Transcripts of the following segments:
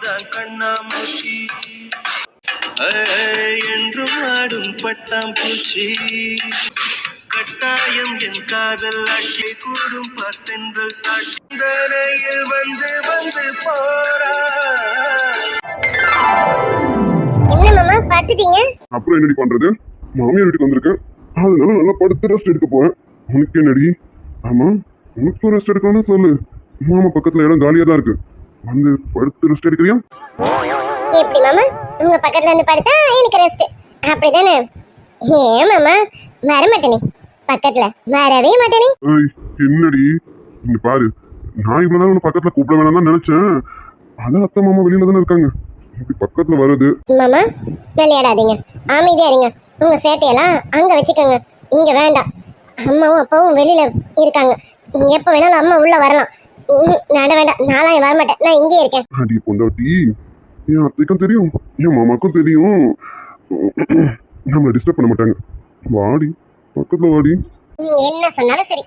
தான் கண்ணாமூச்சி என்றும் ஆடும் பட்டாம்பூச்சி கட்டாயம் என் காதல் ஆட்சி கூடும் பார்த்தென்றல் சாட்சியில் வந்து வந்து போறா. என்ன மாமா படுத்துட்டீங்க? அப்புறம் என்னடி பண்றது, மாமியார் வீட்டுக்கு வந்திருக்கேன், அதனால நல்லா படுத்து ரெஸ்ட் எடுக்க போறேன். உனக்கு என்னடி? ஆமா, உனக்கு ரெஸ்ட் எடுக்கணும்னு சொல்லு. மாமா பக்கத்துல இடம் காலியா தான் இருக்கு, வந்து படுத்து ரெஸ்ட் எடுக்கிறியா? எப்படி மாமா, உங்க பக்கத்துல இருந்து படுத்தா எனக்கு ரெஸ்ட் அப்படிதானே? ஏன் மாமா வர மாட்டேனே, பக்கத்துல வரவே மாட்டேனே. என்னடி இங்க பாரு, நான் இவ்வளவு நேரம் உன்னை பக்கத்துல கூப்பிட வேணாம் தான் நினைச்சேன். அதான் அத்தை மாமா வெளியில தானே இருக்காங்க, இப்படி பக்கத்துல வருது. மாமா விளையாடாதீங்க, அமைதியா இருங்க. உங்க சேட்டையெல்லாம் அங்க வச்சுக்கோங்க, இங்க வேண்டாம். அம்மாவும் அப்பாவும் வெளியில இருக்காங்க, எப்ப வேணாலும் அம்மா உள்ள வரலாம். வேண்டாம், நான்லாம் வரமாட்டேன், நான் இங்கே இருக்கேன். அடி பொண்டாட்டி, என் அத்தைக்கும் தெரியும், என் மாமாக்கும் தெரியும், நம்மளை டிஸ்டர்ப் பண்ண மாட்டாங்க. வாடி பக்கத்துல வாடி. நீங்க என்ன சொன்னாலும் சரி,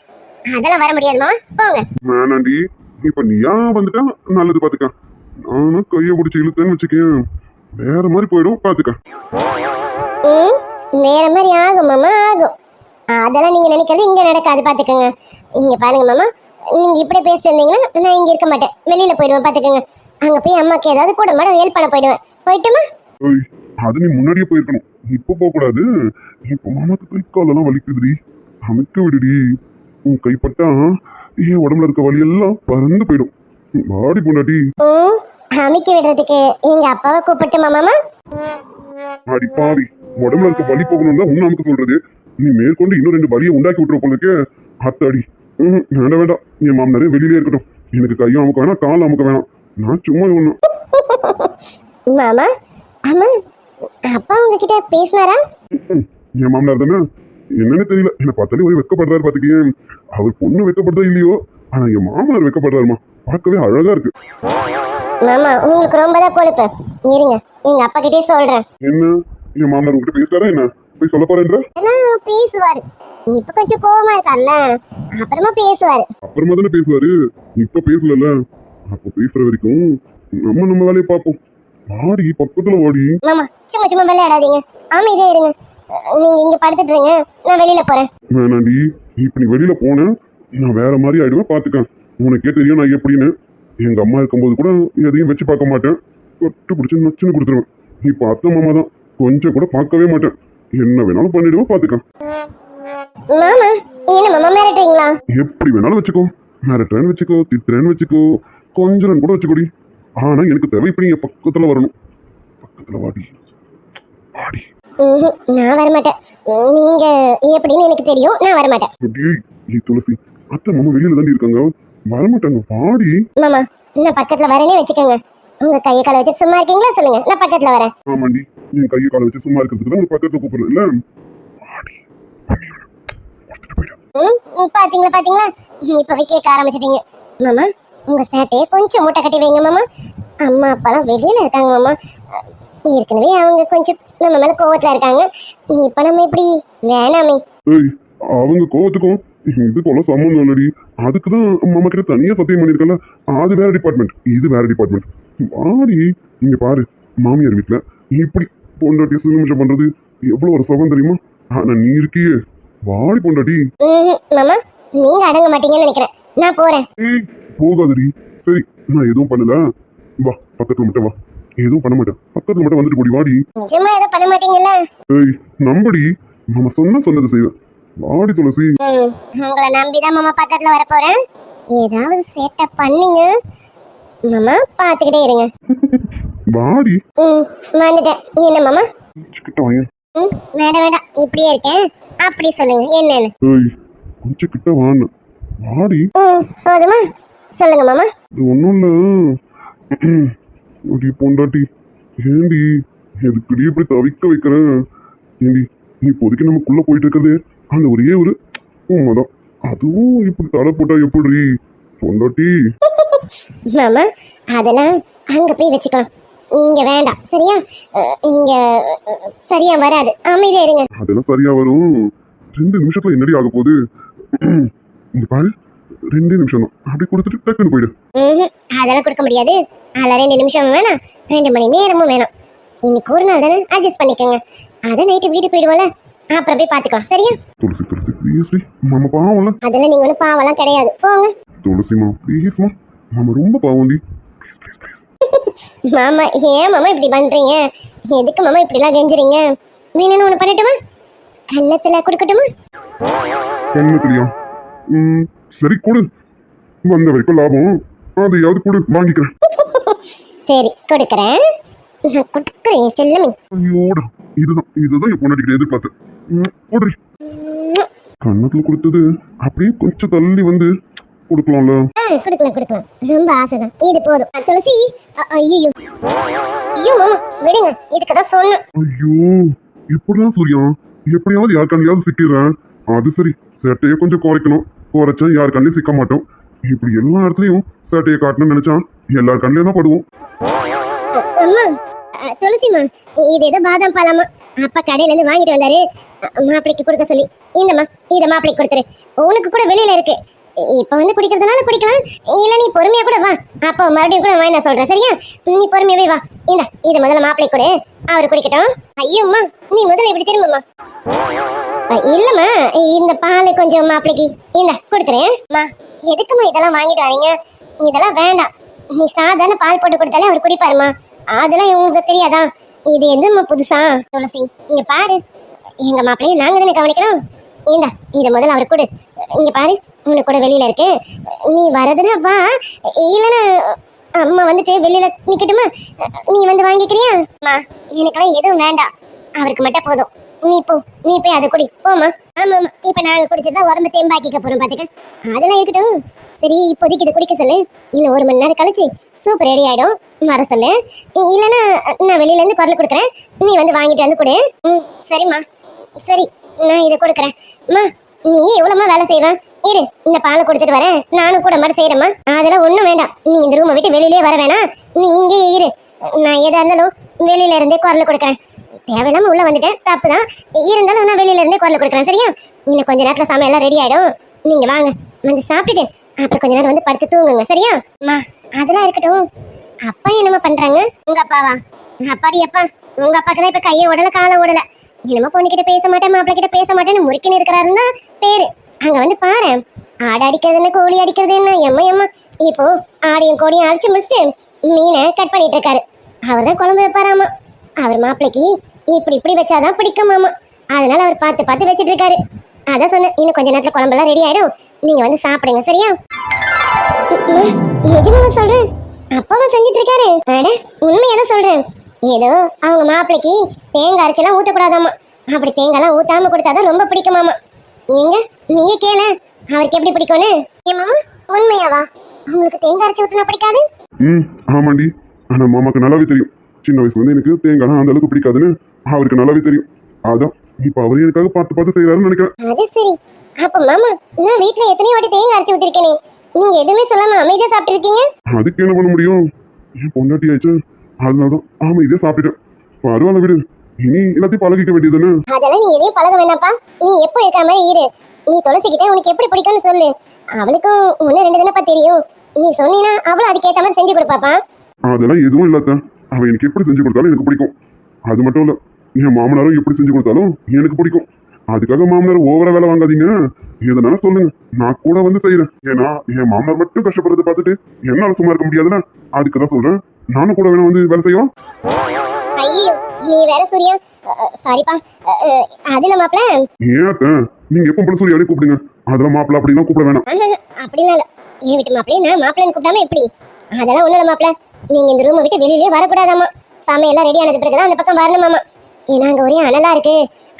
அதெல்லாம் வர முடியாது மாமா, போங்க. வேணாண்டி, இப்ப நீயா வந்துட்டா நல்லது. பாத்துக்க, நானும் கைய பிடிச்சி இழுத்தேன்னு வச்சுக்கேன், வேற மாதிரி போயிடும். பாத்துக்க. வேற மாதிரி ஆகும் மாமா, ஆகும். அதெல்லாம் நீங்க நினைக்கிறது இங்க நடக்காது, பாத்துக்கோங்க. இங்க பாருங்க மாமா, நீங்க இப்படி பேசிட்டு இருந்தீங்கன்னா நான் இங்க இருக்க மாட்டேன், வெளியில போயிடுவேன். பாத்துக்கோங்க, அங்க போய் அம்மாக்கு ஏதாவது கூட மாட ஹெல்ப் பண்ண போயிடுவேன். போயிட்டுமா? அது நீ முன்னாடியே போயிருக்கணும், இப்ப போக கூடாது. இப்ப மாமாக்கு கை காலெல்லாம் வலிக்குதுடி, அமைக்க விடுடி. உன் கைப்பட்டா என் உடம்புல இருக்க வலி எல்லாம் பறந்து போயிடும். வாடி பொண்டாட்டி. அமைக்க விடுறதுக்கு எங்க அப்பாவை கூப்பிட்டுமா மாமா? அடி பாவி, உடம்புல இருக்க வலி போகணும் தான் உன்ன அமைக்க சொல்றது. நீ மேற்கொண்டு இன்னும் 2 வலியை உண்டாக்கி விட்டுற போலுக்கு. அத்தாடி, வேண்டாம் வேண்டாம், என் மாமனாரே வெளியிலே இருக்கட்டும். எனக்கு கையும் அமுக்க வேணாம், காலும் அமுக்க வேணாம், நான் சும்மா ஒண்ணு. மாமா, ஆமா அப்பா உங்ககிட்ட பேசினாரா? என் மாமனார் தானே, என்னன்னு தெரியல, என்ன பார்த்தாலே ஒரே வெக்கப்படுறாரு. பாத்துக்கே, அவர் பொண்ணு வெக்கப்படுறதா இல்லையோ, ஆனா என் மாமனார் வெக்கப்படுறாருமா, பார்க்கவே அழகா இருக்கு. மாமா உங்களுக்கு ரொம்ப தான் கொழுப்பு, இருங்க எங்க அப்பா கிட்டே சொல்றேன். என்ன, என் மாமனார் உங்ககிட்ட பேசுறாரா என்ன? போய் சொல்ல போறேன்ற? எல்லாம் பேசுவாரு, இப்ப கொஞ்சம் கோவமா இருக்கார்ல, அப்புறமா பேசுவாரு. அப்புறமா தானே பேசுவாரு, இப்ப பேசல. அப்ப பேசுற வரைக்கும் நம்ம வேலையை பார்ப்போம். வாடி பக்கத்துல வாடி. மாமா சும்மா சும்மா விளையாடாதீங்க, அமைதியா இருங்க. நீங்க இங்க படுத்துட்டு இருங்க, நான் வெளியில போறேன். வேணாண்டி, இப்ப நீ வெளியில போன நான் வேற மாதிரி ஆயிடுவேன். பாத்துக்க, உனக்கே தெரியும் நான் எப்படின்னு. எங்க அம்மா இருக்கும்போது கூட எதையும் வச்சு பார்க்க மாட்டேன், தொட்டு பிடிச்சு நச்சுன்னு கொடுத்துருவேன். இப்ப அத்தை மாமா தான், கொஞ்சம் கூட பார்க்கவே மாட்டேன், என்ன வேணாலும் பண்ணிடுவேன். பாத்துக்க. மாமா என்ன மாமா மிரட்டுறீங்களா? எப்படி வேணாலும் வச்சுக்கோ, மிரட்டுறேன்னு வச்சுக்கோ, திட்டுறேன்னு வச்சுக்கோ, கொஞ்சம் கூட வச்சுக்கோடி. ஆனா எனக்கு தேவை இப்ப நீங்க பக்கத்துல வரணும். பக்கத்துல வாடி வாடி. நான் வரமாட்டேன், நீங்க எப்படின்னு எனக்கு தெரியும், நான் வரமாட்டேன். துளசி, அத்தை மாமா வெளியில தாண்டி இருக்காங்க, வரமாட்டாங்க. வாடி. மாமா நான் பக்கத்துல வரேனே வச்சுக்கோங்க, உங்க கையை காலை வச்சு சும்மா இருக்கீங்களா சொல்லுங்க, நான் பக்கத்துல வரேன். ஆமாண்டி, நீ கையை காலை வச்சு சும்மா இருக்கிறதுக்கு தான் பக்கத்துல கூப்பிடுறது இல்ல. பாத்தீங்களா பாத்தீங்களா, இப்பவே கேட்க ஆரம்பிச்சிட்டீங்க. மாமா உங்க சேட்டையை கொஞ்சம் மூட்டை கட்டி வைங்க மாமா, அம்மா அப்பாலாம் வெளியில இருக்காங்க மாமா. ஏற்கனவே அவங்க கொஞ்சம் நம்ம மேல கோவத்துல இருக்காங்க, இப்ப நம்ம இப்படி வேணாமே. அவங்க கோவத்துக்கும் இது போல சம்பந்தம் இல்லடி, அதுக்குதான் மாமா கிட்ட தனியா சத்தியம் பண்ணிருக்கல, அது வேற டிபார்ட்மெண்ட், இது வேற டிபார்ட்மெண்ட். வாடி. இங்க பாரு, மாமியார் வீட்டுல இப்படி பொண்டாட்டி சுகமிஷம் பண்றது எவ்வளவு ஒரு சுகம் தெரியுமா? ஆனா நீ இருக்கியே, வாடி பொண்டாட்டி. மாமா நீங்க அடங்க மாட்டீங்கன்னு நினைக்கிறேன், நான் போறேன். போகாதடி. சரி, நான் எதுவும் பண்ணல, வா பக்கத்துல மட்டும் வா. எதுவும் பண்ண மாட்டேன், பக்கத்துல மட்டும் வந்துட்டு போடி. வாடி. நிஜமா எதுவும் பண்ண மாட்டீங்கல்ல? நம்படி, நம்ம சொன்னது செய்வேன். வாடி துளசி. உங்களை நம்பிதான் மாமா பக்கத்துல வர போறேன், ஏதாவது சேட்டை பண்ணீங்க மாமா பாத்துக்கிட்டே இருங்க. வாடி. வந்துட்டேன். என்ன மாமா? கிட்ட வாங்க. வேண்டாம் வேண்டாம், இப்படியே இருக்கேன், அப்படி சொல்லுங்க என்னன்னு. கொஞ்சம் கிட்ட வாங்க. வாடி. போதுமா? சொல்லுங்க மாமா. ஒன்னும் இல்ல பொண்டாட்டி, ஏண்டி எதுக்குடி இப்படி தவிக்க வைக்கிறேன்? ஏண்டி நீ இப்போதைக்கு நமக்குள்ள போயிட்டு இருக்கிறது அந்த ஒரே ஒரு உண்மைதான், அதுவும் இப்படி தலை போட்டா எப்படி பொண்டாட்டி? மாமா அதெல்லாம் அங்க போய் வச்சுக்கலாம், இங்க வேண்டாம் சரியா? இங்க சரியா வராது, அமைதியா இருங்க. அதெல்லாம் சரியா வரும், 2 நிமிஷத்துல என்னடி ஆக போகுது? இங்க பாரு, 2 நிமிஷம் தான், அப்படி கொடுத்துட்டு டக்குன்னு போயிடு. அதெல்லாம் கொடுக்க முடியாது. அதில் 2 நிமிஷமும் வேணாம், 2 மணி நேரமும் வேணாம். இன்னைக்கு ஒரு நாள் தானே, அட்ஜஸ்ட் பண்ணிக்கோங்க. அதை நைட்டு வீட்டுக்கு போயிடுவோம்ல, அப்புறம் போய் பார்த்துக்கலாம். சரியா? துளசி துளசி ப்ளீஸ்டி, மாமா பாவம்ல. அதெல்லாம் நீங்க ஒன்றும் பாவெல்லாம் கிடையாது, போங்க. துளசிமா ப்ளீஸ்மா, மாமா ரொம்ப பாவம்டி. மாமா ஏன் மாமா இப்படி பண்றீங்க? எதுக்கு மாமா இப்படிலாம் கெஞ்சுறீங்க? வேணும்னு ஒன்று பண்ணட்டுமா? கன்னத்துல கொடுக்கட்டுமா? கண்ணத்துலையா? சரி கொடு, வந்த வரைக்கும் லாபம், அதையாவது கொடு, வாங்கிக்கிறேன். சரி கொடுக்குறேன், நான் கொடுக்குறேன் செல்லமே. ஐயோடா, இதுதான் என் பொண்ணாடிக்கிட்ட எதிர்பார்த்தேன். கொடுறி. கன்னத்துல கொடுத்தது அப்படியே கொஞ்சம் தள்ளி வந்து கொடுக்கலாம்ல? கொடுக்கலாம், ரொம்ப ஆசைதான். இது போதும். துளசி, ஐயோ ஐயோ மாமா விடுங்க, இதுக்கு தான் சொன்னேன். ஐயோ இப்படிதான் சூர்யா, எப்படியாவது யார் கண்ணியாவது சிக்கிறேன். அது சரி, சேட்டையை கொஞ்சம் குறைக்கணும், குறைச்சா யார் கண்ணிலையும் சிக்க மாட்டோம். இப்படி எல்லா இடத்துலயும் சேட்டையை காட்டணும்னு நினைச்சா எல்லார் கண்ணிலையும் தான் படுவோம். அம்மா, துளசிமா, இது ஏதோ பாதாம் பழமா அப்பா கடையில இருந்து வாங்கிட்டு வந்தாரு, மாப்பிளைக்கு கொடுக்க சொல்லி. இந்தம்மா, இதை மாப்பிளைக்கு கொடுத்துரு. உனக்கு கூட வெளியில இருக்கு, இப்ப வந்து குடிக்கிறதுனால குடிக்கலாம், இல்ல நீ பொறுமையா கூட வா, அப்போ மறுபடியும் கூட வாங்கி நான் சொல்றேன். சரியா? நீ பொறுமையாவே வா. இதை முதல்ல மாப்பிளை கொடு, அவரு குடிக்கட்டும். ஐயோம்மா, நீ முதல்ல இப்படி திரும்புமா. இல்லம்மா, இந்த பால் கொஞ்சம் மாப்பிளைக்கு கொடுத்துறேன். எதுக்குமா இதெல்லாம் வாங்கிட்டு வரீங்க? இதெல்லாம் வேண்டாம், நீ சாதாரண பால் போட்டு கொடுத்தாலே அவர் குடிப்பாருமா. அதெல்லாம் உங்களுக்கு தெரியாதா? இது எதுமா புதுசா? துளசி, இங்க பாரு, எங்க மாப்பிள்ளைய நாங்க தானே கவனிக்கணும். இதை முதல்ல அவரு கொடு. இங்க பாரு, உனக்கு கூட வெளியில இருக்கு, நீ வரதுன்னா வா, இல்லைன்னா அம்மா வந்துட்டு வெளியில நிக்கட்டுமா? நீ வந்து வாங்கிக்கிறியா? எனக்கெல்லாம் எதுவும் வேண்டாம், அவருக்கு மட்டும் போதும். நீ போய் அதை குடி, போமா. ஆமா, இப்ப நாங்க குடிச்சதா உடம்பு தேம்பாக்கிக்க போறோம், பாத்துக்க. அதெல்லாம் இருக்கட்டும். சரி, இப்போதைக்கு இதை குடிக்க சொல்லு. இன்னும் 1 மணி நேரம் கழிச்சு சூப் ரெடி ஆயிடும், வர சொல்லு. இல்லைன்னா நான் வெளியில இருந்து குரல் கொடுக்குறேன், நீ வந்து வாங்கிட்டு வந்து கொடு. சரிம்மா, சரி, நான் இதை கொடுக்குறேன். நீ எவ்வளோமா வேலை செய்வேன்? இரு, இந்த பாலை கொடுத்துட்டு வரேன், நானும் கூட மாதிரி செய்யறேம்மா. அதெல்லாம் ஒன்றும் வேண்டாம், நீ இந்த ரூமை விட்டு வெளியிலே வர வேணாம், நீ இங்கே இரு. நான் எதா இருந்தாலும் வெளியில இருந்தே குரல் கொடுக்குறேன். தேவையில்லாம உள்ள வந்துட்டேன், தப்பு தான், இருந்தாலும் நான் வெளியில இருந்தே குரல் கொடுக்குறேன். சரியா? இன்னும் கொஞ்ச நேரத்துல சமையல் எல்லாம் ரெடி ஆயிடும், நீங்க வாங்க, வந்து சாப்பிட்டுட்டு அப்புறம் கொஞ்ச நேரம் வந்து படுத்து தூங்குங்க. சரியா? அதெல்லாம் இருக்கட்டும். அப்பா என்னம்மா பண்றாங்க? உங்க அப்பாவா? அப்பாடி அப்பா, உங்க அப்பாக்கு தான் இப்ப கையை உடல காலை உடல, என்னமோ பொண்ணுகிட்ட பேச மாட்டேன், மாப்பிள்ள கிட்ட பேச மாட்டேன்னு முறுக்கின்னு இருக்கிறாருன்னா பேரு. அங்க வந்து பாரு, ஆடு அடிக்கிறது என்ன, கோழி அடிக்கிறது என்ன, எம்மா இப்போ ஆடையும் கோழியும் அடிச்சு முடிச்சுட்டு மீனை கட் பண்ணிட்டு இருக்காரு. அவர் தான் குழம்பு வைப்பாராமா. அவர் மாப்பிள்ளைக்கு இப்படி வச்சாதான் பிடிக்குமாமா, அதனால அவர் பார்த்து வச்சுட்டு இருக்காரு. அதான் சொன்னேன், இன்னும் கொஞ்ச நேரத்துல குழம்பெல்லாம் ரெடி ஆயிடும், நீங்க வந்து சாப்பிடுங்க. சரியா? நிஜமா சொல்றேன், அப்பாவா செஞ்சுட்டு இருக்காரு. அட உண்மையாதான் சொல்றேன். ஏதோ அவங்க மாப்பிள்ளைக்கு தேங்காய் அரைச்செல்லாம் ஊற்றக்கூடாதாமா, அப்படி தேங்காய்லாம் ஊத்தாம கொடுத்தாதான் ரொம்ப பிடிக்குமாமா. நீயே கேள, அவருக்கு எப்படி பிடிக்கும்னு. ஏன் மாமா, உண்மையாவா? உங்களுக்கு தேங்காய் அரைச்சி ஊற்றினா பிடிக்காது? ஆமாண்டி, ஆனா மாமாக்கு நல்லாவே தெரியும், சின்ன வயசுல வந்து எனக்கு தேங்காய் அந்த அளவுக்கு பிடிக்காதுன்னு அவருக்கு நல்லாவே தெரியும். அதான் இப்ப அவரு எனக்காக பார்த்து செய்யறாருன்னு நினைக்கிறேன். அது சரி. அப்ப மாமா, நான் வீட்டுல எத்தனை வாட்டி தேங்காய் அரைச்சி ஊத்திருக்கேனே, நீங்க எதுவுமே சொல்லாம அமைதியா சாப்பிட்டு இருக்கீங்க. அதுக்கு என்ன பண்ண முடியும், என் பொண்டாட்டி ஆயிடுச்சு, அதனாலதான் அமைதியா சாப்பிட்டுட்டேன். பரவாயில்ல விடு, இனி எல்லாத்தையும் பழகிக்க வேண்டியதுன்னு. அதெல்லாம் நீ எதையும் பழக வேண்டாப்பா, நீ எப்போ இருக்கிற மாதிரி இரு. நீ துளசிக்கிட்ட உனக்கு எப்படி பிடிக்கும்னு சொல்லு, அவளுக்கும் 1-2 தானப்பா தெரியும். நீ சொன்னீங்கன்னா அவளும் அதுக்கேற்ற மாதிரி செஞ்சு கொடுப்பாப்பா. அதெல்லாம் எதுவும் இல்லாத, அவ எனக்கு எப்படி செஞ்சு கொடுத்தாலும் எனக்கு பிடிக்கும். அது மட்டும் இல்ல, என் மாமனாரும் எப்படி செஞ்சு கொடுத்தாலும் எனக்கு பிடிக்கும். அதுக்காக மாமனார் ஓவரா வேலை வாங்காதீங்க, எதனால சொல்லுங்க, நான் கூட வந்து செய்யறேன். ஏன்னா என் மாமனார் மட்டும் கஷ்டப்படுறதை பார்த்துட்டு என்னால சும்மா இருக்க முடியாதுல்ல, அதுக்குதான் சொல்றேன், நானும் கூட வேணா வந்து வேலை செய்வோம். ஐயோ நீ வேற சூர்யா, சாரிப்பா. அதுல மாப்பிள ஏன் நீங்க எப்ப போல சூர்யாவே கூப்பிடுங்க, அதெல்லாம் மாப்பிள அப்படின்னா கூப்பிட வேணாம். அப்படின்னா என் வீட்டு மாப்பிளையே நான் மாப்பிள்ளைன்னு கூப்பிடாம எப்படி? அதெல்லாம் ஒண்ணும் இல்ல மாப்பிள, நீங்க இந்த ரூமை விட்டு வெளியிலேயே வரக்கூடாதாமா. சமையெல்லாம் ரெடி ஆனது பிறகுதான் அந்த பக்கம் வரணுமாமா. ஏன்னா அங்க ஒரே அனலா இருக்கு,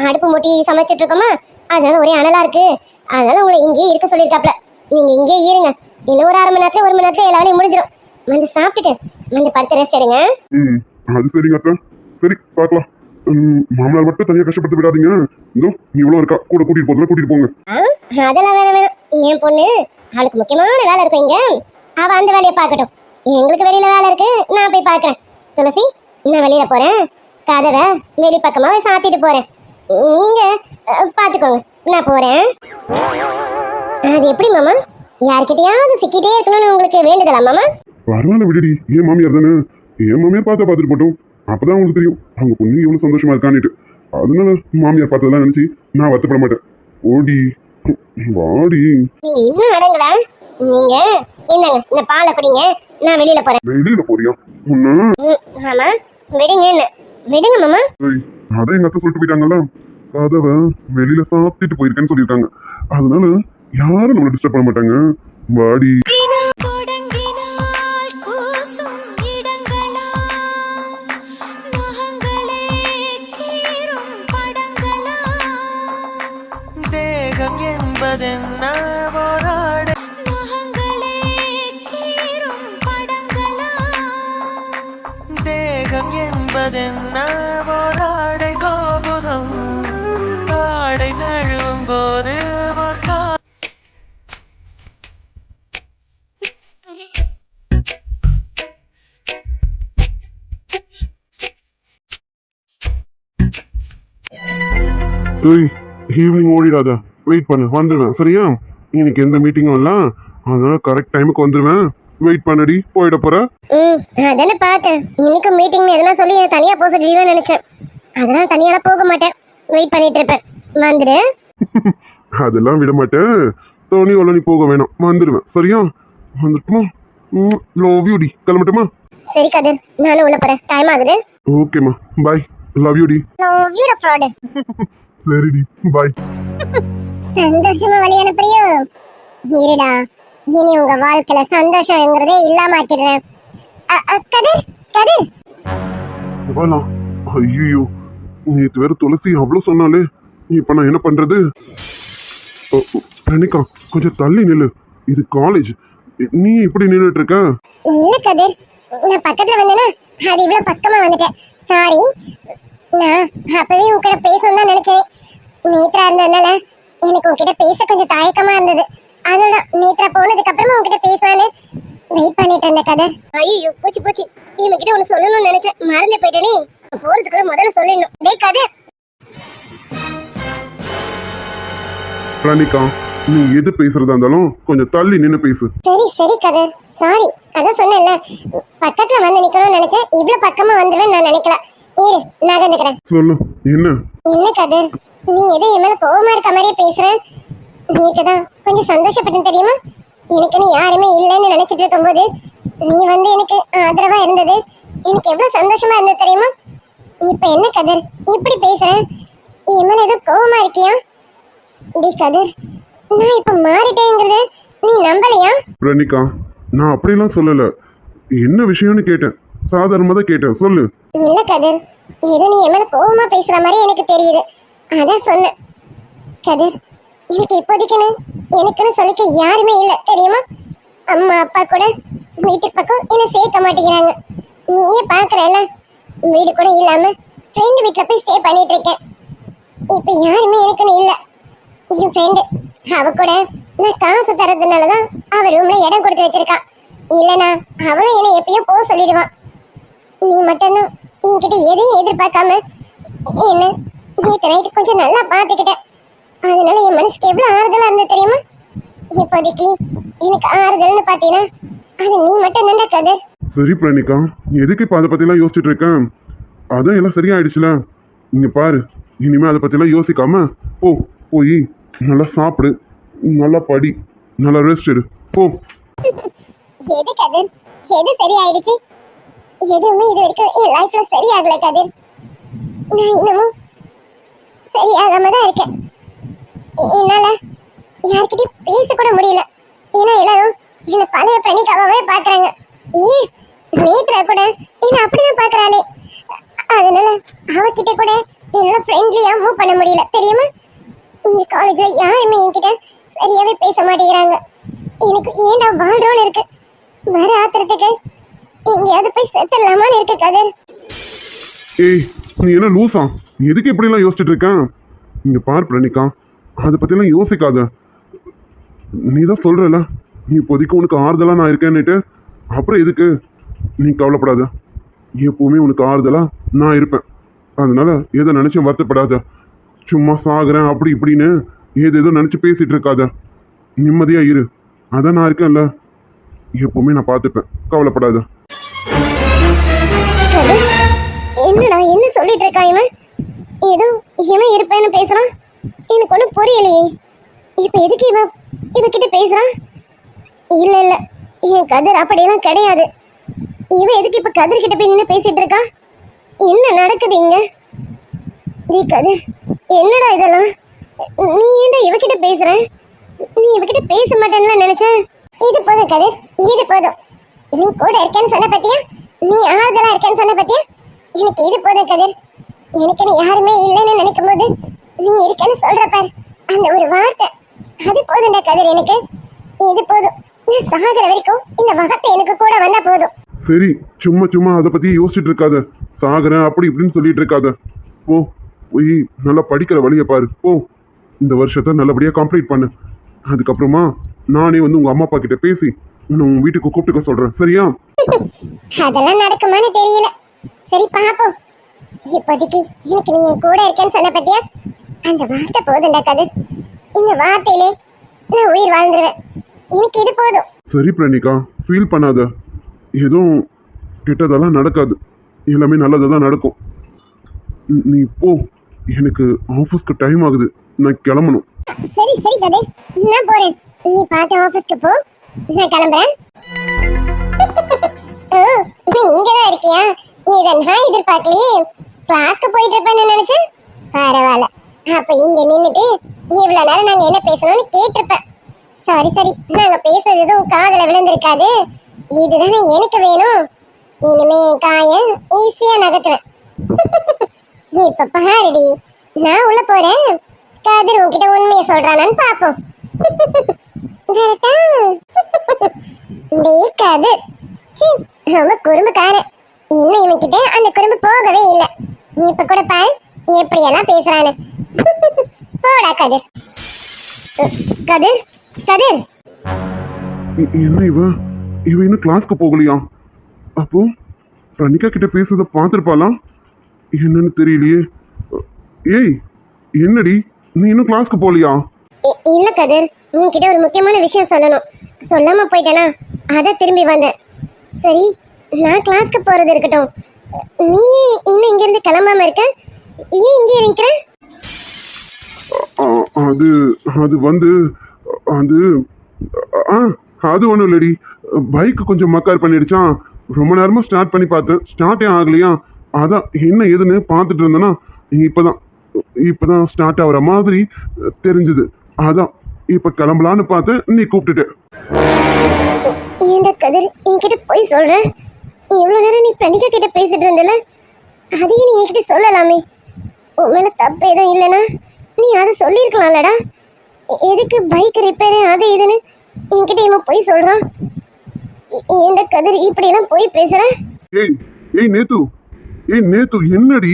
அடுப்பு மூட்டி சமைச்சிட்டு இருக்கோமா, அதனால ஒரே அனலா இருக்கு. அதனால உங்களை இங்கேயே இருக்க சொல்லியிருக்காப்ல. நீங்க இங்கேயே இருங்க, இன்னும் ஒரு 1/2 மணி நேரத்துல 1 மணி நேரத்துல எல்லா வேலையும் முடிஞ்சிடும். வந்து சாப்பிட்டுட்டு வந்து படுத்து ரெஸ்ட் எடுங்க. அது சரிங்க அக்கா, சரி பார்க்கலாம். மாமனார் மட்டும் தனியா கஷ்டப்பட்டு விடாதீங்க, இதோ இவ்வளவு இருக்கா, கூட கூட்டிட்டு கூட்டிட்டு போங்க. அதெல்லாம் வேணாம், என் பொண்ணு அவளுக்கு முக்கியமான வேலை இருக்கும் இங்க, அவ அந்த வேலையை பார்க்கட்டும். எங்களுக்கு வெளியில வேலை இருக்கு, நான் போய் பார்க்கறேன். துளசி, நான் வெளியில போறேன், கதவை வெளிப்பக்கமா சாத்திட்டு போறேன், நீங்க பாத்துக்கோங்க, நான் போறேன். அது எப்படி மாமா, யார்கிட்டயாவது சிக்கிட்டே இருக்கணும்னு உங்களுக்கு வேண்டுதலா மாமா? பரவாயில்ல விடுடி, ஏன் மாமியார் தானே, என் மாமியார் பார்த்துட்டு போட்டோம். அப்பதான் உங்களுக்கு தெரியும் அவங்க பொண்ணு எவ்வளவு சந்தோஷமா இருக்கான்னுட்டு. அதனால மாமியார் பார்த்ததெல்லாம் நினைச்சு நான் வருத்தப்பட மாட்டேன். ஓடி வாடி. நீங்க இன்னும் அடங்கல. நீங்க என்னங்க இந்த பாலை குடிங்க, நான் வெளியில போறேன். வெளியில போறியா? உன்ன மாமா விடுங்க, என்ன விடுங்க மாமா. அதான் எங்க அத்தை சொல்லிட்டு போயிட்டாங்கல்ல, கதவை வெளியில சாத்திட்டு போயிருக்கேன்னு சொல்லியிருக்காங்க. அதனால யாரும் நம்மளை டிஸ்டர்ப் பண்ண மாட்டாங்க. வாடி. தேகம் என்பதென்ன போராட தேகம் என்பதென்ன போராடை கோபுரம் ஆடை நழுவும் போது ஈவினிங் ஓடிடாத, வெயிட் பண்ணு, வந்துடுவேன் சரியா? இன்னைக்கு எந்த மீட்டிங்கும் இல்ல, அதனால கரெக்ட் டைமுக்கு வந்துடுவேன். வெயிட் பண்ணடி, போயிட போற. அதானே பார்த்தேன். இன்னைக்கு மீட்டிங் எதனா சொல்லி தனியா போக சொல்லிடுவேன்னு நினைச்சேன். அதனால தனியால போக மாட்டேன், வெயிட் பண்ணிட்டு இருப்பேன். வந்துடு. அதெல்லாம் விட மாட்டேன். தோனி நீ போக வேணாம், வந்துடுவேன் சரியா? வந்துட்டுமா? லவ் யூ டி. கிளம்பட்டுமா? சரி கதிர், நானும் உள்ள போறேன், டைம் ஆகுது. ஓகேம்மா, பாய். லவ் யூ டி. Love you fraud. சரிடி, பாய். சந்தோஷமா வழி அனுப்புறியோ? இருடா, இனி உங்க வாழ்க்கையில சந்தோஷம்ங்கிறதே இல்லாம ஆக்கிடுறேன். கதிர் கதிர். வாலாம். ஐயோ, நேற்று வேற துளசி அவ்வளவு சொன்னாலே, இப்ப நான் என்ன பண்றது? பிரணிகா, கொஞ்சம் தள்ளி நில்லு, இது காலேஜ். நீ இப்படி நின்றுட்டு இருக்க? இல்ல கதிர், நான் பக்கத்துல வந்தேனா அது இவ்வளவு பக்கமா வந்துட்டேன். சாரி, நான் அப்பவே உங்ககிட்ட பேசணும் தான் நினைச்சேன். நேத்ரா இருந்ததுனால எனக்கு உங்ககிட்ட பேச கொஞ்சம் தயக்கமா இருந்தது. அதனால நேத்ரா போனதுக்கு அப்புறமா உங்ககிட்ட பேசலான்னு வெயிட் பண்ணிட்டு இருந்த கதிர். ஐயோ போச்சு போச்சு, இவங்கிட்ட ஒண்ணு சொல்லணும்னு நினைச்சேன், மறந்து போயிட்டேனே. போறதுக்குள்ள முதல்ல சொல்லிடணும். டேய் கதிர். பிரணிகா, நீ எது பேசுறதா இருந்தாலும் கொஞ்சம் தள்ளி நின்னு பேசு. சரி சரி கதிர், சாரி. அதான் சொன்னேன்ல, பக்கத்துல வந்து நிக்கணும்னு நினைச்சேன், இவ்வளவு பக்கமா வந்துடுவேன் நான் நினைக்கல. இரு, நகர்ந்துக்கிறேன். சொல்லு, என்ன? என்ன கதிர், நீ எதோ என் மேல கோவமா இருக்க மாதிரியே பேசுற? நீக்குதான் கொஞ்சம் சந்தோஷப்பட்டேன் தெரியுமா? எனக்குன்னு யாருமே இல்லைன்னு நினைச்சிட்டு இருக்கும்போது நீ வந்து எனக்கு ஆதரவா இருந்தது எனக்கு எவ்வளவு சந்தோஷமா இருந்தது தெரியுமா? இப்ப என்ன கதிர் இப்படி பேசுற? என் மேல ஏதோ கோவமா இருக்கியா? டி கதிர், நான் இப்ப மாறிட்டேங்கிறது நீ நம்பலையா? பிரணிகா, நான் அப்படியெல்லாம் சொல்லல. என்ன விஷயம்னு கேட்டேன், சாதாரணமா தான் கேட்டேன், சொல்லு. இல்ல கதிர், ஏதோ நீ என் மேல கோவமா பேசுற மாதிரி எனக்கு தெரியுது, அதான் சொன்னேன். கதிர், எனக்கு இப்போதைக்குன்னு எனக்குன்னு சொல்லிக்க யாருமே இல்லை தெரியுமா? அம்மா அப்பா கூட வீட்டு பக்கம் என்ன சேர்க்க மாட்டேங்கிறாங்க. நீயே பாக்குறல, வீடு கூட இல்லாம ஃப்ரெண்டு வீட்டுல போய் ஸ்டே பண்ணிட்டு இருக்கேன். இப்ப யாருமே எனக்குன்னு இல்லை. என் ஃப்ரெண்டு அவ கூட நான் காசு தரதுனாலதான் அவ ரூம்ல இடம் கொடுத்து வச்சிருக்கான். இல்லனா அவளும் என்னை எப்பயும் போக சொல்லிடுவான். நீ மட்டும்தான் என்கிட்ட எதையும் எதிர்பார்க்காம என்ன நேற்று நைட்டு கொஞ்சம் நல்லா பார்த்துக்கிட்டேன். அதனால என் மனசுக்கு எவ்வளவு ஆறுதலா இருந்தது தெரியுமா? இப்போதைக்கு எனக்கு ஆறுதல்னு பாத்தீங்கன்னா அது நீ மட்டும் தான்டா கதிர். சரி பிரணிகா, எதுக்கு இப்ப அதை பத்தி எல்லாம் யோசிச்சுட்டு இருக்கேன்? அதான் எல்லாம் சரியாயிடுச்சுல. இங்க பாரு, இனிமே அதை பத்தி எல்லாம் யோசிக்காம போய் நல்லா சாப்பிடு, நல்லா படி, நல்லா ரெஸ்ட் எடு, போ. எது கதிர், எது சரியாயிடுச்சு? எதுவுமே இது வரைக்கும் என் லைஃப்ல சரியாகல கதிர். நான் இன்னமும் சரியாகாம தான் இருக்கேன். என்னால யார்கிட்டயும் பேச கூட முடியல. ஏன்னா எல்லாரும் என்ன பழைய பிரணிகாவே பாக்குறாங்க. ஏன் நேத்ரா கூட என்ன அப்படிதான் பாக்குறாளே. அதனால அவகிட்ட கூட என்னால ஃப்ரெண்ட்லியா மூவ் பண்ண முடியல தெரியுமா? இந்த காலேஜ்ல யாருமே என்கிட்ட சரியாவே பேச மாட்டேங்கிறாங்க. எனக்கு ஏன்டா வாழ்றோன்னு இருக்கு. வர ஆத்திரத்துக்கு எங்கேயாவது போய் செத்துடலாமான்னு இருக்கு கதிர். ஏய், நீ என்ன லூசா? எதுக்கு இப்படி எல்லாம் யோசிச்சுட்டு இருக்கேன்? இங்க பாரு பிரணிகா, அதை பத்தி எல்லாம் யோசிக்காத. நீ தான் சொல்றல, நீ இப்போதைக்கு உனக்கு ஆறுதலா நான் இருக்கேன்னுட்டு, அப்புறம் எதுக்கு? நீ கவலைப்படாத, எப்பவுமே உனக்கு ஆறுதலா நான் இருப்பேன். அதனால எதை நினைச்சும் வருத்தப்படாத. சும்மா சாகுறேன் அப்படி இப்படின்னு ஏதேதோ நினைச்சு பேசிட்டு இருக்காத. நிம்மதியா இரு. அதான் நான் இருக்கேன்ல, எப்பவுமே நான் பார்த்துப்பேன், கவலைப்படாத. கதிர், என்னடா என்ன சொல்லிட்டு இருக்கா இவன்? ஏதோ இவன் இருப்பேன்னு பேசுறான். எனக்கு ஒன்றும் புரியலையே. இப்ப எதுக்கு இவகிட்ட பேசுறான்? இல்ல இல்ல, என் கதிர் அப்படியெல்லாம் கிடையாது. இவன் எதுக்கு இப்ப கதிர் கிட்ட போய் நின்று பேசிட்டு இருக்கா? என்ன நடக்குது இங்க? நீ கதிர், என்னடா இதெல்லாம்? நீ ஏன்டா இவகிட்ட பேசுற? நீ இவகிட்ட பேச மாட்டேன்னு நினைச்சேன். இது போதும் கதிர், இது போதும். நீ கூட இருக்கேன்னு சொன்ன பத்தியா? நீ ஆறுதலா இருக்கேன்னு சொன்ன பத்தியா? எனக்கு இது போதும் கதிர். எனக்கு நீ யாருமே இல்லைன்னு நினைக்கும் போது நீ இருக்கேன்னு சொல்ற பாரு, அந்த ஒரு வார்த்தை, அது போதும்டா கதிர். எனக்கு இது போதும். நான் சாகிற வரைக்கும் இந்த வார்த்தை எனக்கு கூட வந்தா போதும். சரி, சும்மா சும்மா அதை பத்தி யோசிச்சுட்டு இருக்காத. சாகுறேன் அப்படி இப்படின்னு சொல்லிட்டு இருக்காத. போ, போய் நல்லா படிக்கிற வழியை பாரு. போ, இந்த வருஷத்தை நல்லபடியா கம்ப்ளீட் பண்ணு. அதுக்கப்புறமா நானே வந்து உங்க அம்மா அப்பா கிட்ட பேசி உன்னை உன் வீட்டுக்கு கூப்பிட்டுக்க சொல்றேன், சரியா? அதெல்லாம் நடக்குமான்னு தெரியல. சரி பாப்போம். இப்போதைக்கு எனக்கு நீ என் கூட இருக்கேன்னு சொன்ன பத்தியா, அந்த வார்த்தை போதும்டா கதிர். இந்த வார்த்தையிலே நான் உயிர் வாழ்ந்துருவேன். எனக்கு இது போதும். சரி பிரணிகா, ஃபீல் பண்ணாத. எதுவும் கெட்டதெல்லாம் நடக்காது, எல்லாமே நல்லதாக தான் நடக்கும். நீ போ, எனக்கு ஆஃபீஸ்க்கு டைம் ஆகுது, நான் கிளம்பணும். சரி சரி கதிர், நான் போறேன். நீ பார்த்து ஆஃபீஸ்க்கு போ, நான் கிளம்புறேன். ஓ, நீ இங்கதான் இருக்கியா? இதை நான் எதிர்பார்க்கலையே. கிளாஸ்க்கு போயிட்டு இருப்பேன்னு நினைச்சேன். பரவாயில்ல, அப்ப இங்க நின்னுட்டு இவ்வளவு நேரம் நாங்க என்ன பேசணும்னு கேட்டிருப்பேன். சரி சரி, நாங்க பேசுறது எதுவும் காதுல விழுந்திருக்காது. இதுதானே எனக்கு வேணும். இனிமே என் காயம் ஈஸியா நகர்த்துவேன். இப்ப பாருடி, நான் உள்ள போறேன். கதிர் உன்கிட்ட உண்மையை சொல்றானான்னு பாப்போம். கரெக்டா? டேய் கதிர், சீ, ரொம்ப குறும்புக்காரன். இன்னும் இவன்கிட்ட அந்த குறும்பு போகவே இல்லை. இப்ப கூட பாரு எப்படியெல்லாம் பேசுறானு. போடா கதிர். கதிர் கதிர், என்ன இவன் இன்னும் கிளாஸ்க்கு போகலையா? அப்போ பிரணிகா கிட்ட பேசுறத பார்த்துருப்பாளா என்னன்னு தெரியலையே. ஏய், என்னடி நீ இன்னும் கிளாஸ்க்கு போகலையா? இல்ல கதிர், உன்கிட்ட ஒரு முக்கியமான விஷயம் சொல்லணும். சொல்லாம போயிட்டேனா, அத திரும்பி வந்தேன். சரி, நான் கிளாஸ்க்கு போறது இருக்கட்டும். நீ இன்னும் இங்க இருந்து கிளம்பாம இருக்க? ஏன் இங்கே நிக்கிற? அது அது வந்து அது அது ஒன்றும் இல்லடி, பைக்கு கொஞ்சம் மக்கார் பண்ணிடுச்சான். ரொம்ப நேரமா ஸ்டார்ட் பண்ணி பார்த்தேன், ஸ்டார்ட்டே ஆகலையா. அதான் என்ன ஏதுன்னு பார்த்துட்டு இருந்தேன்னா இப்பதான் ஸ்டார்ட் ஆகுற மாதிரி தெரிஞ்சுது. அதான் இப்ப கிளம்பலான்னு பார்த்தேன், நீ கூப்பிட்டுட்ட. ஏன்டா கதிர் என்கிட்ட போய் சொல்ற? இவ்வளவு நேரம் நீ பிரணிகா கிட்ட பேசிட்டு இருந்தல, அதையும் நீ என்கிட்ட சொல்லலாமே. உன் மேல தப்பு எதுவும் இல்லைன்னா நீ அதை சொல்லியிருக்கலாம்லடா. எதுக்கு பைக் ரிப்பேரு அது இதுன்னு என்கிட்ட இவன் போய் சொல்றான்? ஏன்டா கதிர் இப்படி எல்லாம் போய் பேசுற? ஏய் ஏய் நேத்து, என்னடி?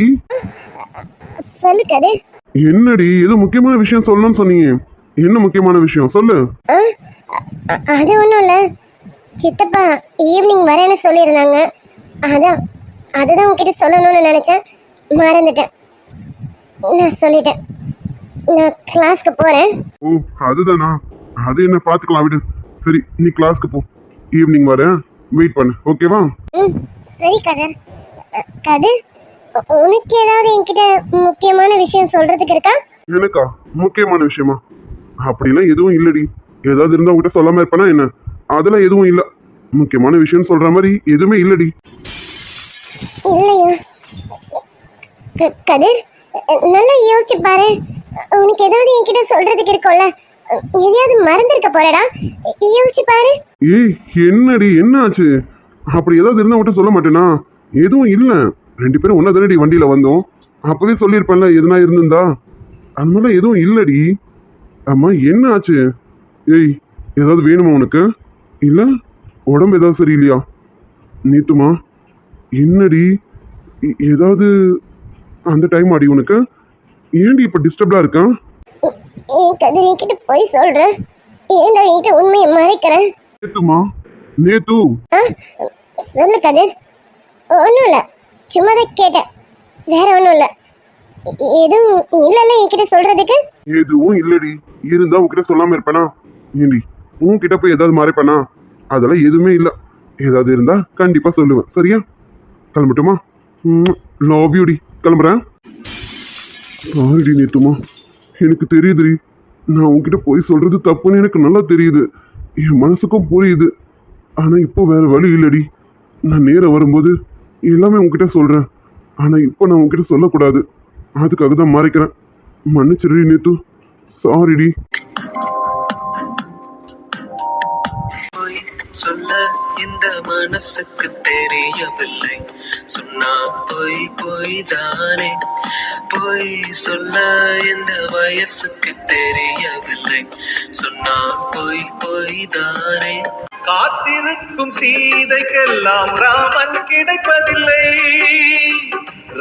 சொல்லு கதிர். என்னடி, ஏதோ முக்கியமான விஷயம் சொல்லணும்னு சொன்னீங்க. என்ன முக்கியமான விஷயம் சொல்லு. அது ஒன்றும் இல்லை, சித்தப்பா ஈவினிங் வரேன்னு சொல்லியிருந்தாங்க. அதுதான் உங்ககிட்ட சொல்லணும்னு நினச்சேன், மறந்துட்டேன். நான் சொல்லிட்டேன், நான் கிளாஸ்க்கு போகிறேன். ஓ, அதுதானா? அது என்ன பார்த்துக்கலாம் விடு. சரி, நீ கிளாஸ்க்கு போ, ஈவினிங் வரேன், வெயிட் பண்ணு, ஓகேவா? ம், சரி கதிர். கதிர், உனக்கு ஏதாவது என்கிட்ட முக்கியமான விஷயம் சொல்றதுக்கு இருக்கா? எனக்கா முக்கியமான விஷயமா? அப்படிலாம் எதுவும் இல்லடி. ஏதாவது இருந்தா உங்ககிட்ட சொல்லாம இருப்பேனா என்ன? அதெல்லாம் எதுவும் இல்ல. முக்கியமான விஷயம் சொல்ற மாதிரி எதுவுமே இல்லடி. இல்லையா கதிர், நல்லா யோசிச்சு பாரு. உனக்கு ஏதாவது என்கிட்ட சொல்றதுக்கு இருக்கும்ல, எதையாவது மறந்துருக்க போறடா, யோசிச்சு பாரு. ஏய், என்னடி என்ன ஆச்சு? அப்படி ஏதாவது இருந்தா உங்ககிட்ட சொல்ல மாட்டேனா? எதுவும் இல்ல. 2 பேரும் ஒன்னா தானடி வண்டியில வந்தோம், அப்பவே சொல்லியிருப்பேன்ல எதுனா இருந்திருந்தா. அந்த மாதிரிலாம் எதுவும் இல்லடி. ஆமா, என்ன ஆச்சு? ஏய், ஏதாவது வேணுமா உனக்கு? இல்ல உடம்பு ஏதாவது சரியில்லையா? நீத்துமா, என்னடி ஏதாவது அந்த டைம் ஆடி உனக்கு? ஏன்டி இப்ப டிஸ்டர்ப்டா இருக்கா? கதிர் என்கிட்ட போய் சொல்ற, ஏன்டா என்கிட்ட உண்மையை மறைக்கிறேன்? நேத்துமா, நேத்து சொல்லு கதிர். ஒன்றும் இல்லை, சும்மா தான் கேட்டேன், வேற ஒன்றும் இல்லை. எதுவும் இல்லைல்ல என்கிட்ட சொல்றதுக்கு? எதுவும் இல்லடி. இருந்தா உன்கிட்ட சொல்லாம இருப்பேனா? ஏண்டி உன்கிட்ட போய் ஏதாவது மறைப்பேனா? அதெல்லாம் எதுவுமே இல்லை. ஏதாவது இருந்தா கண்டிப்பா சொல்லுவேன். சரியா? கிளம்பட்டுமா? லவ் யூடி. கிளம்புறேன். சாரிடி நேத்துமா, எனக்கு தெரியுதுடி. நான் உன்கிட்ட போய் சொல்றது தப்புன்னு எனக்கு நல்லா தெரியுது. என் மனசுக்கும் புரியுது. ஆனா இப்போ வேற வழி இல்லடி. நான் நேரம் வரும்போது எல்லாமே உன்கிட்ட சொல்றேன். ஆனா இப்போ நான் உன்கிட்ட சொல்லக்கூடாது. அதுக்காக தான் மறைக்கிறேன். மன்னிச்சிடுடி நேத்து. சாரிடி. பொய் சொல்ல இந்த மனசுக்கு தெரியவில்லை. சொன்னா பொய் பொய் தானே. பொய் சொல்ல இந்த வயசுக்கு தெரியவில்லை. சொன்னா பொய் பொய் தானே. காத்திருக்கும் சீதைக்கெல்லாம் ராமன் கிடைப்பதில்லை.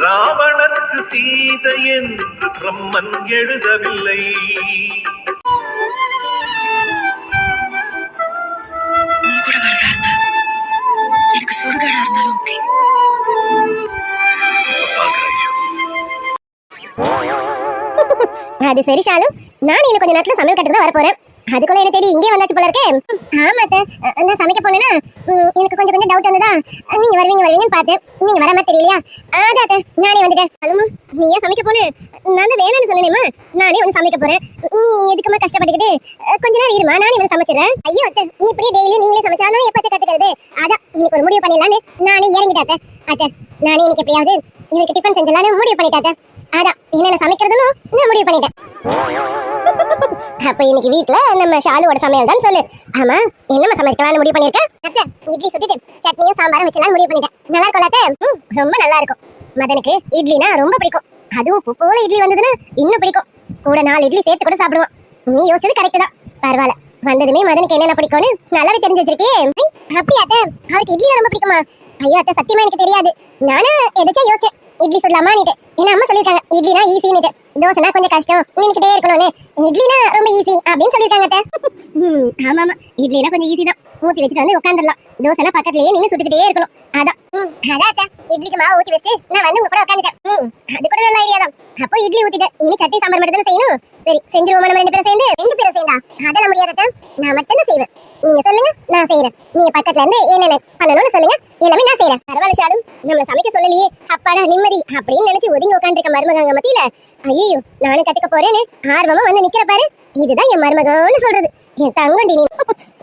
ராவணனுக்கு சீதை என்று பிரம்மன் எழுதவில்லை. உன் கூட வரதா இருந்தா எனக்கு சுடுகாடா இருந்தாலும் ஓகே. அது சரி ஷாலு, நான் இன்னும் கொஞ்சம் நேரத்துல சமையல் கட்டுக்கு தான் வரப்போறேன். அதுக்குள்ள எனக்கு தெரியும் இங்கே வந்தாச்சு போல இருக்கே. ஆமா அத்தை, நான் சமைக்க போனேன்னா எனக்கு கொஞ்சம் டவுட் வந்ததா. நீங்க வருவீங்கன்னு பார்த்தேன். நீங்க வர மாதிரி தெரியலையா? அதான் அத்தை நானே வந்துட்டேன். அலுமா, நீ ஏன் சமைக்க போன? நான் தான் வேணான்னு சொன்னேனேம்மா. நானே வந்து சமைக்க போறேன். நீ எதுக்குமா கஷ்டப்பட்டுக்கிட்டு? கொஞ்ச நேரம் இருமா, நானே வந்து சமைச்சிடறேன். ஐயோ அத்தை, நீ இப்படியே டெய்லி நீங்களே சமைச்சாலும் எப்ப கத்துக்கிறது? அதான் இன்னைக்கு ஒரு முடிவு பண்ணிடலான்னு நானே இறங்கிட்டாத்த. அத்தை, நானே இன்னைக்கு எப்படியாவது இவருக்கு டிஃபன் செஞ்சலான்னு முடிவு பண்ணிட்டாத்த. அதான் என்னென்ன சமைக்கிறதுன்னு நான் முடிவு பண்ணிட்டேன். அப்ப இன்னைக்கு வீட்டுல நம்ம ஷாலுவோட சமையல் தான் சொல்லு. ஆமா, என்னம்மா சமைக்கலாம்னு முடிவு பண்ணிருக்கேன்? அத்தை, இட்லி சுட்டுட்டு சட்னியும் சாம்பாரும் வச்சலாம் முடிவு பண்ணிட்டேன். நல்லா இருக்கும் அத்தை? ரொம்ப நல்லா இருக்கும். மதனுக்கு இட்லினா ரொம்ப பிடிக்கும். அதுவும் போல இட்லி வந்ததுன்னா இன்னும் பிடிக்கும். கூட 4 இட்லி சேர்த்து கூட சாப்பிடுவான். நீ யோசிச்சது கரெக்ட் தான். பரவாயில்ல, வந்ததுமே மதனுக்கு என்னென்ன பிடிக்கும்னு நல்லாவே தெரிஞ்சு வச்சிருக்கே. அப்படியா அத்தை? அவருக்கு இட்லி ரொம்ப பிடிக்குமா? ஐயோ அத்தை, சத்தியமா எனக்கு தெரியாது. நானும் எதாச்சும் யோசிச்சேன் இட்லி சுடலாமான்னுட்டு. ஏன்னா அம்மா சொல்லியிருக்காங்க இட்லினா ஈஸின்னுட்டு, தோசைனா கொஞ்சம் கஷ்டம், நின்னுக்கிட்டே இருக்கணும்னு. இட்லினா ரொம்ப ஈஸி அப்படின்னு சொல்லியிருக்காங்க அத்தை. ஆமா ஆமா, இட்லினா கொஞ்சம் ஈஸி தான். ஊற்றி வச்சுட்டு வந்து உட்காந்துடலாம். தோசைனா பக்கத்துலயே நின்று சுட்டுக்கிட்டே இருக்கணும். அதான் அதான் அத்தை, இட்லிக்கு மாவு ஊற்றி வச்சு நான் வந்து உங்க கூட உட்காந்துட்டேன். அது கூட நல்ல ஐடியா தான். அப்போ இட்லி ஊத்திட்டேன். இனி சட்னி சாம்பார் மட்டும் தானே செய்யணும். சரி, செஞ்சிருவோம் நம்ம 2 பேரும் சேர்ந்து. 2 பேரும் சேர்ந்தா அதெல்லாம் முடியாது அத்தை. நான் மட்டும் தான் செய்வேன். நீங்க சொல்லுங்க, நான் செய்யறேன். நீங்க பக்கத்துல இருந்து என்னென்ன பண்ணணும்னு சொல்லுங்க, எல்லாமே நான் செய்யறேன். பரவாயில்ல ஷாலு, நம்மள சமைக்க சொல்லலையே, அப்பாடா நிம்மதி அப்படின்னு நினைச்சு ஒதுங்கி உட்காந்துருக்க மருமகங்க மத்தியில ஐயோ நானும் கத்துக்க போறேன்னு ஆர்வமா வந்து நிக்கிற பாரு. இதுதான் என் மருமகன்னு சொல்றது. என் தங்கண்டி நீ.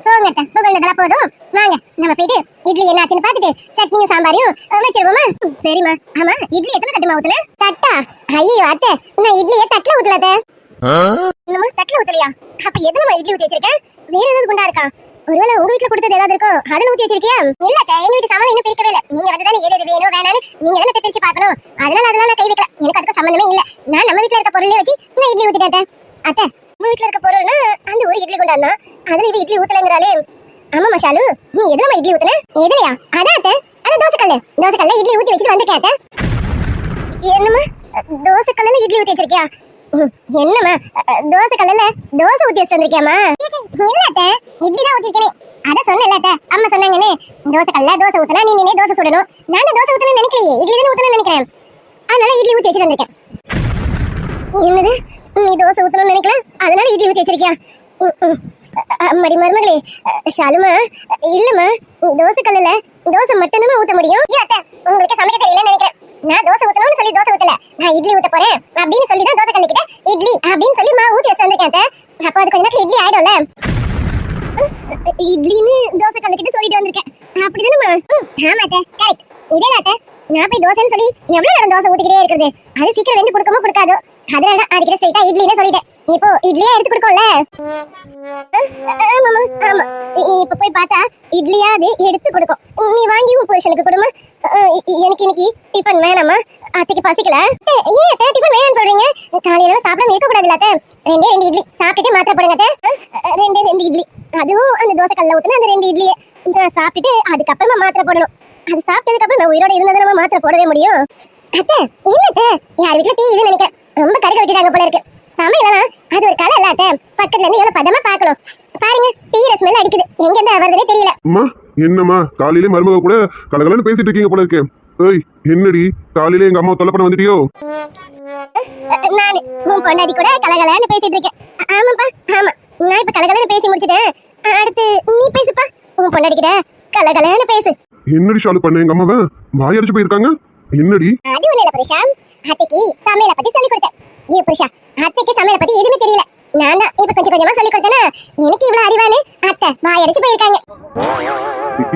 போங்க அத்தை, புகழ்ந்ததெல்லாம் போதும். வாங்க நம்ம போயிட்டு இட்லி என்னாச்சுன்னு பாத்துட்டு சட்னியும் சாம்பாரையும் வச்சிருவோமா? சரிம்மா. ஆமா, இட்லி எத்தனை தட்டுமா ஊத்துன? தட்டா? ஐயோ அத்தை, நான் இட்லியை தட்டுல ஊத்தல அத்தை. என்னமா தட்டுல ஊத்தலையா? அப்ப எதுலமா இட்லி ஊத்தி வச்சிருக்கேன்? வேற ஏதாவது குண்டா இருக்கா? ஒருவேளை உங்க வீட்டுல கொடுத்தது ஏதாவது இருக்கும், அதுல ஊத்தி வச்சிருக்கியா? இல்ல அத்தை, எங்க வீட்டு சாமான் இன்னும் பிரிக்கவே இல்லை. நீங்க வந்து தானே எது எது வேணும் வேணான்னு நீங்க தானே பிரிச்சு பார்க்கணும். அதனால நான் கை வைக்கல. எனக்கு அதுக்கு சம்பந்தமே இல்ல. நான் நம்ம வீட்டுல இருக்க பொருளே வச்சு நான் இட்லி ஊத்திட்டேன். அத்தை, உங்க வீட்டுல இருக்க பொருள்னா அந்த ஒரு இட்லி குண்டானா, அதுல இவ இட்லி ஊத்தலங்கறாளே. ஆமாமா ஷாலு, நீ எதுலமா இட்லி ஊத்துன? எதுலயா? அதான் அத்தை, அது தோசைக்கல்ல இட்லி ஊத்தி வச்சுட்டு வந்துட்டேன் அத்தை. என்னம்மா தோசைக்கல்ல இட்லி ஊத்தி வச்சிருக்கியா? என்னம்மா தோசைக்கல்ல தோசை ஊத்தி வச்சுட்டு வந்திருக்கியாமா? இல்ல அத்தை, இட்லி தான் ஊத்திருக்கேன். அதான் சொன்னல அத்தை, அம்மா சொன்னாங்கன்னு. தோசைக்கல்ல தோசை ஊத்துனா நீ நின்னே தோசை சுடணும். நான் தோசை ஊத்தணும்னு நினைக்கலையே, இட்லி தானே ஊத்தணும்னு நினைக்கிறேன். அதனால இட்லி ஊத்தி வச்சுட்டு வந்திருக்கேன். என்னது, நீ தோசை ஊத்தணும்னு நினைக்கல, அதனால இட்லி ஊத்தி வச்சிருக்கியா? மடி மருமகளே ஷாலுமா, இல்லம்மா தோசைக்கல்ல தோசை மட்டும்தான் ஊத்த முடியும். அத்தை, உங்களுக்கு சமைக்க தெரியலன்னு நினைக்கிறேன். நான் தோசை ஊத்தணும்னு சொல்லி தோசை ஊத்தல, நான் இட்லி ஊத்த போறேன் அப்படின்னு சொல்லி தான் தோசை கல்லுக்கிட்ட இட்லி அப்படின்னு சொல்லி மாவு ஊத்தி வச்சு வந்திருக்கேன் அத்தை. அப்போ அது கொஞ்ச நேரத்துல இட்லி ஆயிடும்ல. இட்லின்னு தோசை கல்லுக்கிட்ட சொல்லிட்டு வந்திருக்கேன். அப்படிதானம்மா? ஆமா அத்தை, கரெக்ட். இதே அத்தை, நான் போய் தோசைன்னு சொல்லி எவ்வளவு நேரம் தோசை ஊத்திக்கிட்டே இருக்கிறது? அது சீக்கிரம் வெந்து கொடுக்கமோ கொடுக்காதோ, அதனால அதுக்கிட்ட ஸ்ட்ரைட்டா இட்லின்னு சொல்லிட்டேன். இப்போ இட்லியா எடுத்து கொடுக்கும்ல? ஆமாமா ஆமா, இப்ப போய் பார்த்தா இட்லியா அது எடுத்து கொடுக்கும். நீ வாங்கி உன் புருஷனுக்கு கொடுமா. எனக்கு இன்னைக்கு டிஃபன் வேணாமா, அத்தைக்கு பசிக்கல. ஏன் அத்தை டிஃபன் வேணும்னு சொல்றீங்க? காலையில சாப்பிடாம இருக்க கூடாதுல்ல அத்தை? 2 இட்லி சாப்பிட்டுட்டு மாத்திரை போடுங்க அத்தை. 2 இட்லி, அதுவும் அந்த தோசை கல்ல ஊத்துன அந்த 2 இட்லியை நான் சாப்பிட்டுட்டு அதுக்கப்புறமா மாத்திரை போடணும். அது சாப்பிட்டதுக்கு அப்புறம் நான் உயிரோட இருந்தா நம்ம மாத்திரை போடவே முடியும். அத்தை என்ன அத்தை, யார் வீட்டுல தீ இதுன்னு நினைக்கிறேன். ரொம்ப கருக விட்டுட்டாங்க போல இருக்கு. சமையலாம் அது ஒரு கலை இல்ல அத்தை, பக்கத்துல இருந்து எவ்வளவு பதமா பாக்கணும். பாருங்க, தீர ஸ்மெல் அடிக்குது, எங்க இருந்து வருதுன்னே தெரியல. அம்மா, என்னம்மா காலையிலே மருமக கூட கலகலன்னு பேசிட்டு இருக்கீங்க போல இருக்கு. ஏய், என்னடி காலையிலே எங்க அம்மா தொல்லை பண்ண வந்துட்டியோ? நானு உன் பொண்டாடி கூட கலகலன்னு பேசிட்டு இருக்கேன். ஆமாப்பா, ஆமா, நான் இப்ப கலகலன்னு பேசி முடிச்சுட்டேன். அடுத்து நீ பேசுப்பா. உன் பொண்டாட்டிக்கிட்ட கலகலன்னு பேசு. என்னடி ஷாலு பண்ண எங்க அம்மாவை வாயடிச்சு போயிருக்காங்க? என்னடி? அது ஒண்ணு இல்ல புருஷா, அத்தைக்கு சமையலை பத்தி சொல்லி கொடுத்தேன். ஏ புருஷா, அத்தைக்கு சமையலை பத்தி எதுவுமே தெரியல. நான் தான் இப்ப கொஞ்சம் கொஞ்சமா சொல்லி கொடுத்தேனா எனக்கு இவ்வளவு அறிவானு அத்தை வாயடிச்சு போயிருக்காங்க.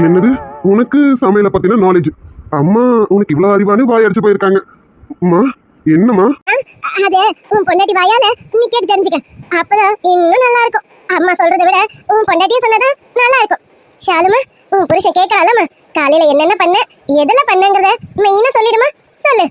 என்னது? உனக்கு சமையலை பத்தின நாலேஜ், அம்மா உனக்கு இவ்வளவு அறிவானு வாயடிச்சு போயிருக்காங்க. அம்மா என்னம்மா? அது உன் பொண்டாட்டி வாயால நீ கேட்டு தெரிஞ்சுக்க, அப்பதான் இன்னும் நல்லா இருக்கும். அம்மா சொல்றதை விட உன் பொண்டாட்டியே சொன்னதான் நல்லா இருக்கும். ஷாலுமா, உன் புருஷன் கேட்கலாமா காலையில என்னென்ன பண்ண எதெல்லாம் பண்ணங்கிறத மெயினா சொல்லிடுமா? சொல்லு.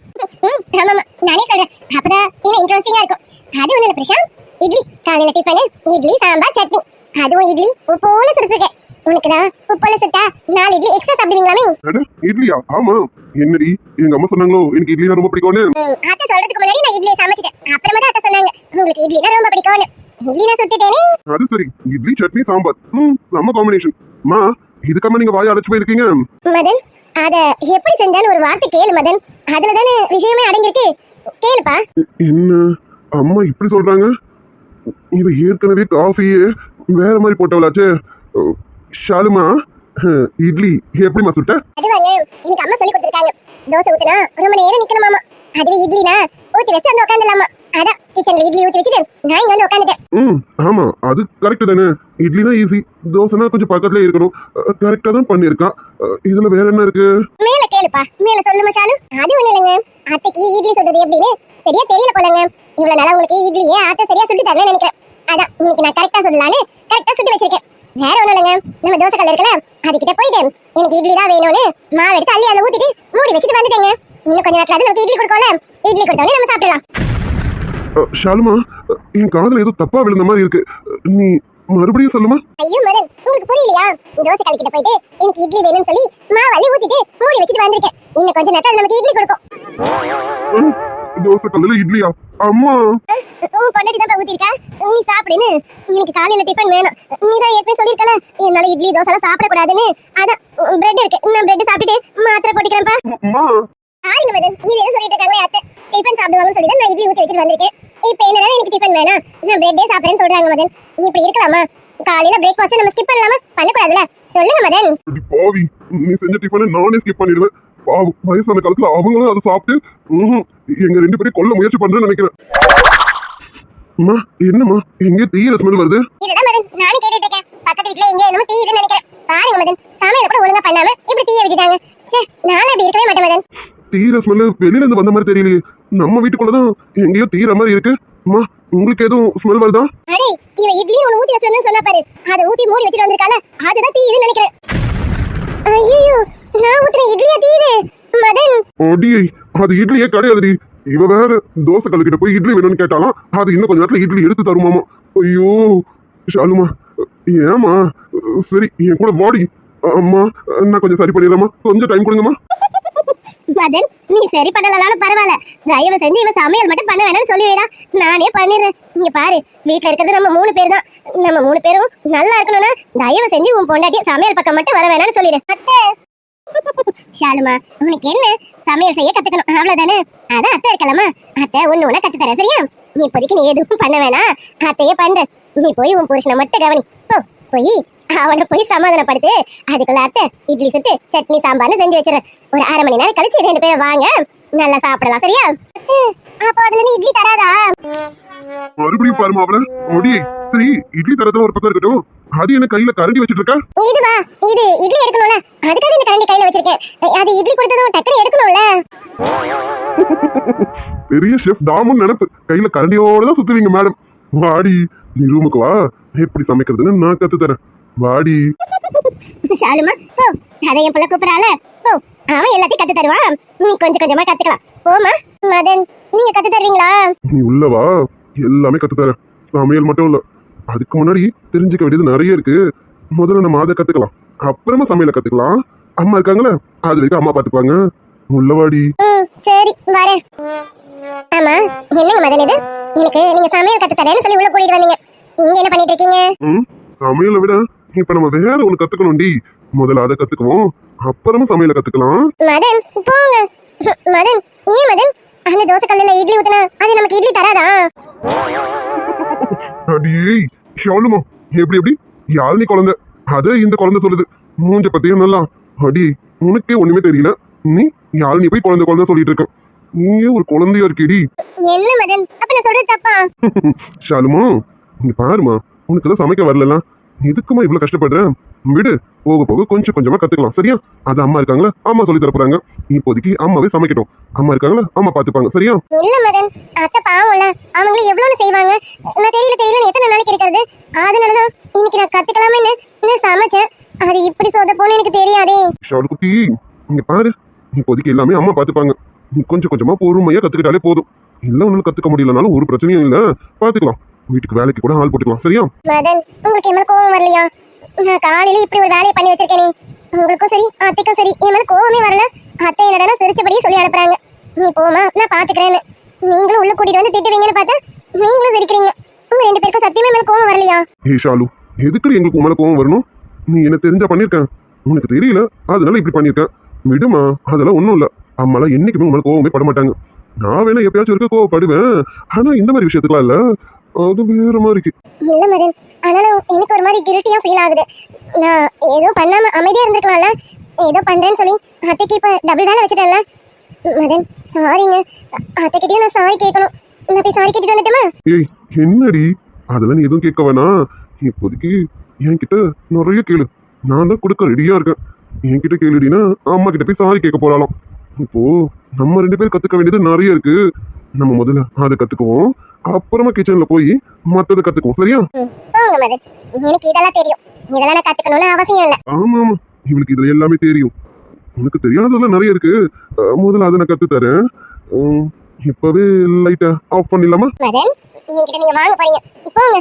ஆமாமா நானே சொல்றேன், அப்பதான் இன்னும் இன்ட்ரெஸ்டிங்கா இருக்கும். அது ஒண்ணு இல்ல புருஷா, இட்லி காலையில டிஃபனு இட்லி சாம்பார் சட்னி. அதுவும் இட்லி உப்போல சுட்டுருக்கேன். உனக்குதான் உப்போல சுட்டா 4 இட்லி எக்ஸ்ட்ரா சாப்பிடுவீங்களாமே? இட்லியா? ஆமா. என்னடி எங்க அம்மா சொன்னாங்களோ எனக்கு இட்லினா ரொம்ப பிடிக்கும்னு? அத்தை சொல்றதுக்கு முன்னாடி நான் இட்லியை சமைச்சிட்டேன். அப்புறமா தான் அத்தை சொன்னாங்க உங்களுக்கு இட்லினா ரொம்ப பிடிக்கும்னு. இட்லி நான் சுட்டுட்டேனே. அது சரி, இட்லி சட்னி சாம்பார் நம்ம காம்பினேஷன். மா இதுக்காம நீங்க வாயை அடைச்சு போயிருக்கீங்க? மதன், அத எப்படி செஞ்சான்னு ஒரு வார்த்தை கேளு மதன், அதுலதானே விஷயமே அடங்கிருக்கு. கேளுப்பா. என்ன அம்மா இப்படி சொல்றாங்க? இவ ஏற்கனவே காஃபியே வேற மாதிரி போட்டவளாச்சே. ஷாலுமா, இட்லி எப்படிமா சுட்ட? அதுவாங்க எனக்கு அம்மா சொல்லி கொடுத்துருக்காங்க. தோசை ஊத்துனா ரொம்ப நேரம் நிக்கணுமாமா. அதுவே இட்லினா ஊத்தி வச்சு வந்து உட்காந்துலாமா. அதான் கிச்சன்ல இட்லி ஊத்தி வச்சுட்டு நான் இங்க வந்து உட்காந்துட்டேன். ஆமா அது கரெக்ட் தானே. இட்லினா ஈஸி, தோசைனா கொஞ்சம் பக்கத்துல இருக்கணும். கரெக்டா தான் பண்ணிருக்கான். இதுல வேற என்ன இருக்கு? மேல கேளுப்பா, மேல சொல்லுமா ஷாலு. அது ஒண்ணு இல்லைங்க, அத்தைக்கு இட்லி சுடுறது எப்படின்னு சரியா தெரியல போலங்க. இவ்வளவு நாளா உங்களுக்கு இட்லியே அத்தை சரியா சுட்டு தரேன்னு நினைக்கிறேன். அதான் இன்னைக்கு நான் கரெக்டா சுடலான்னு கரெக்டா சுட்டு வச்சிருக்கேன். வேற ஒண்ணும் இல்லைங்க, நம்ம தோசை கல்ல இருக்கல அதுகிட்ட போயிட்டு எனக்கு இட்லி தான் வேணும்னு மாவு எடுத்து அள்ளி அதில் ஊத்திட்டு மூடி வச்சுட்டு வந்துட்டேங்க. இன்னும் கொஞ்ச நேரத்துல நமக்கு இட்லி கொடுக்கல. இட்லி கொடுத்தோடனே நம்ம சாப்பிடலாம். ஷாலுமா, என் காதுல ஏதோ தப்பா விழுந்த மாதிரி இருக்கு. நீ மறுபடியும் சொல்லுமா? ஐயோ மதன், உங்களுக்கு புரியலையா? தோசை கல்கிட்ட போயிட்டு எனக்கு இட்லி வேணும்னு சொல்லி மாவு அள்ளி ஊத்திட்டு மூடி வச்சுட்டு வந்திருக்கேன். இன்னும் கொஞ்ச நேரத்துல நமக்கு இட்லி கொடுக்கும். தோசை கல்லுல இட்லியா? அம்மா உன் பொண்டாட்டி தான் ஊத்திருக்கா, நீ சாப்பிடுன்னு. எனக்கு காலையில டிஃபன் வேணும். நீ தான் ஏற்கனவே சொல்லிருக்கல என்னால இட்லி தோசை எல்லாம் சாப்பிடக்கூடாதுன்னு. அதான் பிரெட் இருக்கு, நான் பிரெட் சாப்பிட்டுட்டு மாத்திரை போட்டுக்கிறேன்ப்பா. ஆளுங்க மதன், நீ எதுவும் சொல்லிட்டு இருக்காங்களே அத்தை டிஃபன் சாப்பிடுவாங்கன்னு சொல்லி தான் நான் இட்லி ஊத்தி வச்சுட்டு வந்திருக்கேன். இப்ப என்னன்னா எனக்கு டிஃபன் வேணாம், நான் பிரெட்டே சாப்பிடுறேன்னு சொல்றாங்க மதன். நீ இப்படி இருக்கலாமா? காலையில பிரேக்ஃபாஸ்ட் நம்ம ஸ்கிப் பண்ணலாமா? பண்ணக்கூடாதுல, சொல்லுங்க மதன். பாவி, நீ செஞ்ச டிஃபனை நானே ஸ்கிப் பண்ணிடுவேன். பாவம், வயசான காலத்துல அவங்களும் அதை சாப்பிட்டு எங்க 2 பேரையும் கொல்ல முயற்சி பண்றேன்னு நினைக்கிறேன். அம்மா என்னம்மா எங்க தீயிர ஸ்மெல் வருது? இதுதான் மதன் நானே கேட்டுட்டு இருக்கேன். பக்கத்து வீட்டுல எங்க என்னமோ தீ இதுன்னு நினைக்கிறேன். பாருங்க மதன், சமையல கூட ஒழுங்கா பண்ணாம இப்படி தீய விட்டுட்டாங்க. சே, நானும் அப்படி இருக்கவே மாட்டேன் மதன். தீர ஸ்மெல் வெளியில இருந்து வந்த மாதிரி தெரியலையே. நம்ம வீட்டுக்குள்ளதான் எங்கேயோ தீர மாதிரி இருக்கு. அம்மா உங்களுக்கு எதுவும் ஸ்மெல் வருதா? அடே, இவ இட்லி ஒன்னு ஊத்தி வச்சிருந்தேன்னு சொன்னா பாரு, அதை ஊத்தி மூடி வச்சிட்டு வந்திருக்கால, அதுதான் தீ இதுன்னு நினைக்கிறேன். ஐயோ, நான் ஊத்துன இட்லியா தீ இது மதன்? அடியை, அது இட்லியே கிடையாதுடி. இவ வேற தோசை கல்லுக்கிட்ட போய் இட்லி வேணும்னு கேட்டாலாம். அது இன்னும் கொஞ்ச நேரத்துல இட்லி எடுத்து தருமாமா. ஐயோ ஷாலுமா, ஏமா? சரி என் கூட வாடி. அம்மா நான் கொஞ்சம் சரி பண்ணிடுறேம்மா, கொஞ்சம் டைம் கொடுங்கம்மா. மதன், நீ சரி பண்ணலனாலும் பரவாயில்ல, தயவு செஞ்சு இவன் சமையல் மட்டும் பண்ண வேணாம்னு சொல்லி வைடா, நானே பண்ணிடுறேன். இங்க பாரு, வீட்டுல இருக்கிறது நம்ம 3 பேர் தான். நம்ம 3 பேரும் நல்லா இருக்கணும்னா தயவு செஞ்சு உன் பொண்டாட்டி சமையல் பக்கம் மட்டும் வர வேணாம்னு சொல்லிடு. அத்தை ஷாலுமா, உனக்கு என்ன சமையல் செய்ய கத்துக்கணும் அவ்வளவுதானே? அதான் அத்தை இருக்கலாமா, அத்தை ஒண்ணு ஒண்ணா கத்து தரேன் சரியா? நீ இப்போதைக்கு நீ எதுவும் பண்ண வேணாம், அத்தையே பண்ற. நீ போய் உன் புருஷனை மட்டும் கவனி. போய் அவனை போய் சமாதானப்படுத்து. அதுக்குள்ள அத்தை இட்லி சுட்டு சட்னி சாம்பார்னு செஞ்சு வச்சிடறேன். ஒரு 1/2 மணி நேரம் கழிச்சு 2 பேரும் வாங்க, நல்லா சாப்பிடலாம் சரியா? அப்போ அதுல நீ இட்லி தராதா? மறுபடியும் பாருமா அவள. அடியே, சரி இட்லி தரத்துல ஒரு பக்கம் இருக்கட்டும், அது என்ன கையில கரண்டி வச்சிட்டு இருக்கா? இதுவா, இது இட்லி எடுக்கணும்ல, அதுக்காக இந்த கரண்டி கையில வச்சிருக்கேன். அது இட்லி கொடுத்ததும் டக்குனு எடுக்கணும்ல. பெரிய ஷெஃப் தாமுன்னு நினைப்பு, கையில கரண்டியோட தான் சுத்துவீங்க மேடம். வாடி, நீ ரூமுக்கு வா, எப்படி சமைக்கிறதுன்னு நான் கத்து தரேன். வாடி. ஷாலுமா, போ. அதை என் பிள்ளை கூப்பிடறால, போ. அவன் எல்லாத்தையும் கத்து தருவான், நீ கொஞ்சம் கொஞ்சமா கத்துக்கலாம். போமா. மதன், நீங்க கத்து தருவீங்களா? நீ உள்ள வா, எல்லாமே கத்து தரேன். சமையல் மட்டும் இல்ல, அதுக்கு முன்னாடி தெரிஞ்சுக்க வேண்டியது நிறைய இருக்கு. முதல்ல நம்ம அதை கத்துக்கலாம், அப்புறமா சமையலை கத்துக்கலாம். அம்மா இருக்காங்களே, அது வரைக்கும் அம்மா பாத்துப்பாங்க. உள்ளவாடி. சரி வரேன். ஆமா, என்னங்க மதன் இது? எனக்கு நீங்க சமையல் கத்து தரேன்னு சொல்லி உள்ள கூட்டிட்டு வந்தீங்க. இங்க என்ன பண்ணிட்டு இருக்கீங்க? சமையலை விட இப்ப நம்ம வேற ஒண்ணு கத்துக்கணும்டி. முதல்ல அதை கத்துக்குவோம், அப்புறமா சமையலை கத்துக்கலாம். மதன் போங்க. மதன், ஏன் மதன்? அந்த தோசை கல்லுல இட்லி ஊத்துனா அது நமக்கு இட்லி தராதா? அடியே ஷாலுமா, எப்படி எப்படி யாழினி குழந்தை அது இந்த குழந்தை சொல்லுது. மூஞ்ச பத்தியும் நல்லா அடி உனக்கே ஒண்ணுமே தெரியல. நீ யாழினி போய் குழந்தை சொல்லிட்டு இருக்க. நீயே ஒரு குழந்தையா இருக்கேடி. என்ன மதன், அப்ப நான் சொல்றது தப்பா? ஷாலுமா இங்க பாருமா, உனக்கு தான் சமைக்க வரல, எதுக்குமா இவ்வளவு கஷ்டப்படுறேன்? விடு, போக போக கொஞ்சம் கொஞ்சமா கத்துக்கலாம் சரியா? அது அம்மா இருக்காங்களா, அம்மா சொல்லி தர போறாங்க. இப்போதைக்கு அம்மாவே சமைக்கட்டும். அம்மா இருக்காங்களா, அம்மா பாத்துப்பாங்க சரியா? இல்ல மதன், அத்தை பாவம்ல, அவங்களும் எவ்வளவு செய்வாங்க. நான் தெரியல எத்தனை நாளைக்கு இருக்கிறது. அதனாலதான் இன்னைக்கு நான் கத்துக்கலாமேன்னு நான் சமைச்சேன். அது இப்படி சொத போன எனக்கு தெரியாதே. ஷாலு குட்டி இங்க பாரு, இப்போதைக்கு எல்லாமே அம்மா பாத்துப்பாங்க. நீ கொஞ்சம் கொஞ்சமா பொறுமையா கத்துக்கிட்டாலே போதும். இல்ல உன்னால கத்துக்க முடியலனாலும் ஒரு பிரச்சனையும் இல்ல, பாத்துக்கலாம். வீட்டுக்கு வேலைக்கு கூட ஆள் போட்டுக்கலாம் சரியா? மதன், உங்களுக்கு என் மேல கோவம் வரலையா? நான் காலையில இப்படி ஒரு வேலையை பண்ணி வச்சிருக்கேனே, உங்களுக்கும் சரி அத்தைக்கும் சரி என் மேல கோவமே வரல. அத்தை என்னடா சிரிச்சபடியே சொல்லி அனுப்புறாங்க, நீ போமா நான் பாத்துக்கிறேன்னு. நீங்களும் உள்ள கூட்டிட்டு வந்து திட்டுவீங்கன்னு பார்த்தா நீங்களும் சிரிக்கிறீங்க. உங்க ரெண்டு பேருக்கும் சத்தியமே மேல கோவம் வரலையா? ஏ ஷாலு, எதுக்கு எங்களுக்கு உன் மேல கோவம் வரணும்? நீ என்ன தெரிஞ்சா பண்ணிருக்கேன், உனக்கு தெரியல அதனால இப்படி பண்ணிருக்கேன். விடுமா, அதெல்லாம் ஒண்ணும் இல்ல. அம்மாலாம் என்னைக்குமே உன் மேல கோவமே பட மாட்டாங்க. நான் வேணா எப்பயாச்சும் இருக்க கோவப்படுவேன், ஆனா இந்த மாதிரி விஷயத்துக்குலாம் இல்ல. அது வேற மாதிரி இருக்கு. இல்ல மதன், ஆனாலும் எனக்கு ஒரு மாதிரி கில்ட்டியா ஃபீல் ஆகுது. நான் ஏதோ பண்ணாம அமைதியா இருந்திருக்கலாம்ல. ஏதோ பண்றேன்னு சொல்லி அத்தைக்கு இப்ப டபுள் வேலை வச்சுட்டேன்ல. மதன் சாரிங்க, அத்தைக்கிட்டயும் நான் சாரி கேட்கணும். நான் போய் சாரி கேட்டுட்டு வந்துட்டுமா? ஏய் என்னடி, அதெல்லாம் நீ எதுவும் கேட்க வேணாம். இப்போதைக்கு என்கிட்ட நிறைய கேளு, நான் தான் கொடுக்க ரெடியா இருக்கேன். என்கிட்ட கேளுடினா அம்மா கிட்ட போய் சாரி கேட்க போறாளாம். இப்போ நம்ம ரெண்டு பேரும் கத்துக்க வேண்டியது நிறைய இருக்கு. நம்ம முதல்ல அதை கத்துக்குவோம், அப்புறமா கிச்சன்ல போய் மத்ததை கத்துக்குவோம் சரியா? போங்க மதன், எனக்கு இதெல்லாம் தெரியும். இதெல்லாம் நான் கத்துக்கணும்னு அவசியம் இல்ல. ஆமா ஆமா, இவளுக்கு இதுல எல்லாமே தெரியும். உனக்கு தெரியாததெல்லாம் நிறைய இருக்கு. முதல்ல அதை நான் கத்து தரேன். இப்பவே லைட்டை ஆஃப் பண்ணிடலாமா? மதன், என்கிட்ட நீங்க வாங்க போறீங்க, போங்க.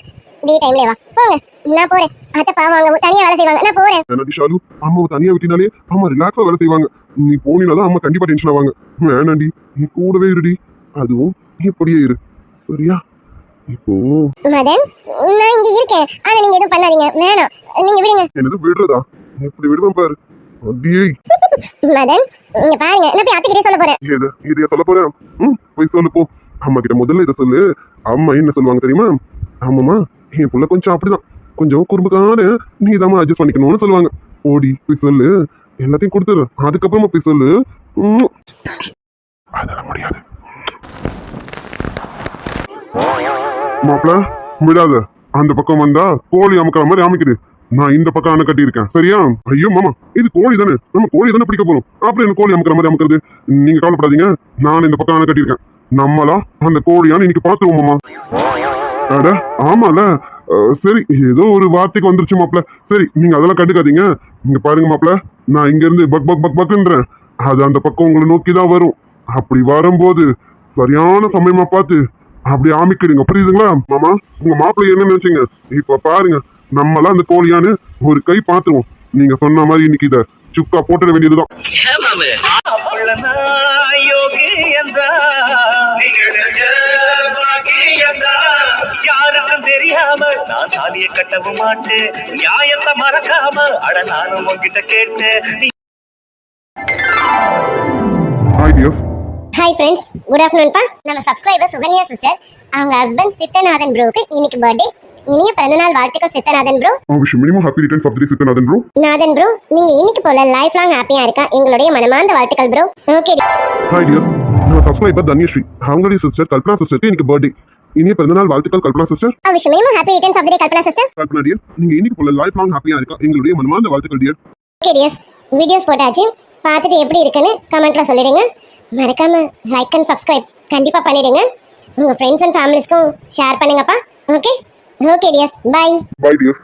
டே டைம்ல வா, போங்க. நான் போறேன். அத்தை பாவாங்க தனியா வேலை செய்வாங்க, நான் போறேன். என்னடி ஷாலு, அம்மாவை தனியா விட்டினாலே அம்மா ரிலாக்ஸா வேலை செய்வாங்க. நீ போனீனாதான் அம்மா கண்டிப்பா டென்ஷன் ஆவாங்க. வேணாண்டி, நீ கூடவே இருடி. அதுவும் நீ இப்படியே இரு சரியா? இப்போ மதன், நான் இங்க இருக்கேன், ஆனா நீங்க எதுவும் பண்ணாதீங்க, வேணாம். நீங்க விடுங்க. என்னது விடுறதா? எப்படி விடுவேன் பாரு. அப்படியே மதன், இங்க பாருங்க, நான் போய் அத்தைக்கிட்டே சொல்ல போறேன். இதைய சொல்ல போறேன். போய் சொல்லு போ. அம்மா கிட்ட முதல்ல இதை சொல்லு. அம்மா என்ன சொல்லுவாங்க தெரியுமா? ஆமாம்மா, என் புள்ள கொஞ்சம் அப்படிதான், கொஞ்சம் குறும்புக்கான, நீ தான் அட்ஜஸ்ட் பண்ணிக்கணும்னு சொல்லுவாங்க. ஓடி போய் சொல்லு, எல்லாத்தையும் கொடுத்துரு. அதுக்கப்புறமா போய் சொல்லு. அதெல்லாம் முடியாது. மாப்பிள விடாத, அந்த பக்கம் வந்தா கோழி அமுக்கிற மாதிரி அமைக்குது. நான் இந்த பக்கம் அணை கட்டி இருக்கேன் சரியா? ஐயோ மாமா, இது கோழி தானே, நம்ம கோழி தானே பிடிக்க போறோம். அப்புறம் என்ன கோழி அமுக்கிற மாதிரி அமுக்கிறது? நீங்க கவலைப்படாதீங்க, நான் இந்த பக்கம் அணை கட்டியிருக்கேன். நம்மளா அந்த கோழியான்னு இன்னைக்கு பாத்துருவோம் மாமா. அட ஆமால, சரி ஏதோ ஒரு வார்த்தைக்கு வந்துருச்சு மாப்பிள. சரி நீங்க அதெல்லாம் கண்டுக்காதீங்க. இங்க பாருங்க மாப்பிள, நான் இங்க இருந்து பக் பக் பக் பக்ன்றேன். அது அந்த பக்கம் உங்களை நோக்கி தான் வரும். அப்படி வரும்போது சரியான சமயமா பார்த்து அப்படி ஆமிக்கிடுங்க, புரியுதுங்களா? மாமா, உங்க மாப்பிள்ளை என்ன நினைச்சீங்க? இப்ப பாருங்க, நம்மளாம் அந்த கோழியான்னு ஒரு கை பாத்துருவோம். நீங்க சொன்ன மாதிரி இன்னைக்கு இத சுக்கா போட்டுட வேண்டியதுதான். யாருக்கும் தெரியாம நான் சாதியை கட்டவும் மாட்டேன், நியாயத்தை மறக்காம அட நானும் உங்ககிட்ட கேட்டேன். ஹாய் ஃப்ரெண்ட்ஸ், குட் ஆஃப்டர்நூன் பா. நம்ம சப்ஸ்கிரைபர் சுகன்யா சிஸ்டர், அவங்க ஹஸ்பண்ட் சித்தநாதன் ப்ரோக்கு இன்னைக்கு பர்த்டே. இனிய பிறந்தநாள் வாழ்த்துக்கள் சித்தநாதன் ப்ரோ. சித்தநாதன் ப்ரோ. நாதன் ப்ரோ, நீங்க இன்னைக்கு போல லைஃப் லாங் ஹாப்பியா இருக்கா, எங்களுடைய மனமார்ந்த வாழ்த்துக்கள் ப்ரோ. ஓகே. ஹாய் டியர், நம்ம சப்ஸ்கிரைபர் தன்யஸ்ரீ, அவங்களுடைய சிஸ்டர் கல்பனா சிஸ்டருக்கு இன்னைக்கு பர்த்டே. இனிய பிறந்தநாள் வாழ்த்துக்கள் கல்பனா சிஸ்டர். விஷயமே happy returns of the day Kalpana sister. Kalpana dear, நீங்க இன்னைக்கு போல லைஃப் லாங் ஹாப்பியா இருக்கா, எங்களுடைய மனமார்ந்த வாழ்த்துக்கள் டியர். ஓகே டியர், வீடியோஸ் போட்டாச்சு, பார்த்துட்டு எப்படி இருக்குன்னு கமெண்ட்ல சொல்லிடுங்க. மறக்காம லைக் அண்ட் சப்ஸ்கிரைப் கண்டிப்பா பண்ணிடுங்க. உங்க ஃப்ரெண்ட்ஸ் அண்ட் ஃபேமிலிஸ்க்கும் ஷேர் பண்ணுங்கப்பா. Okay okay dear, bye bye dear.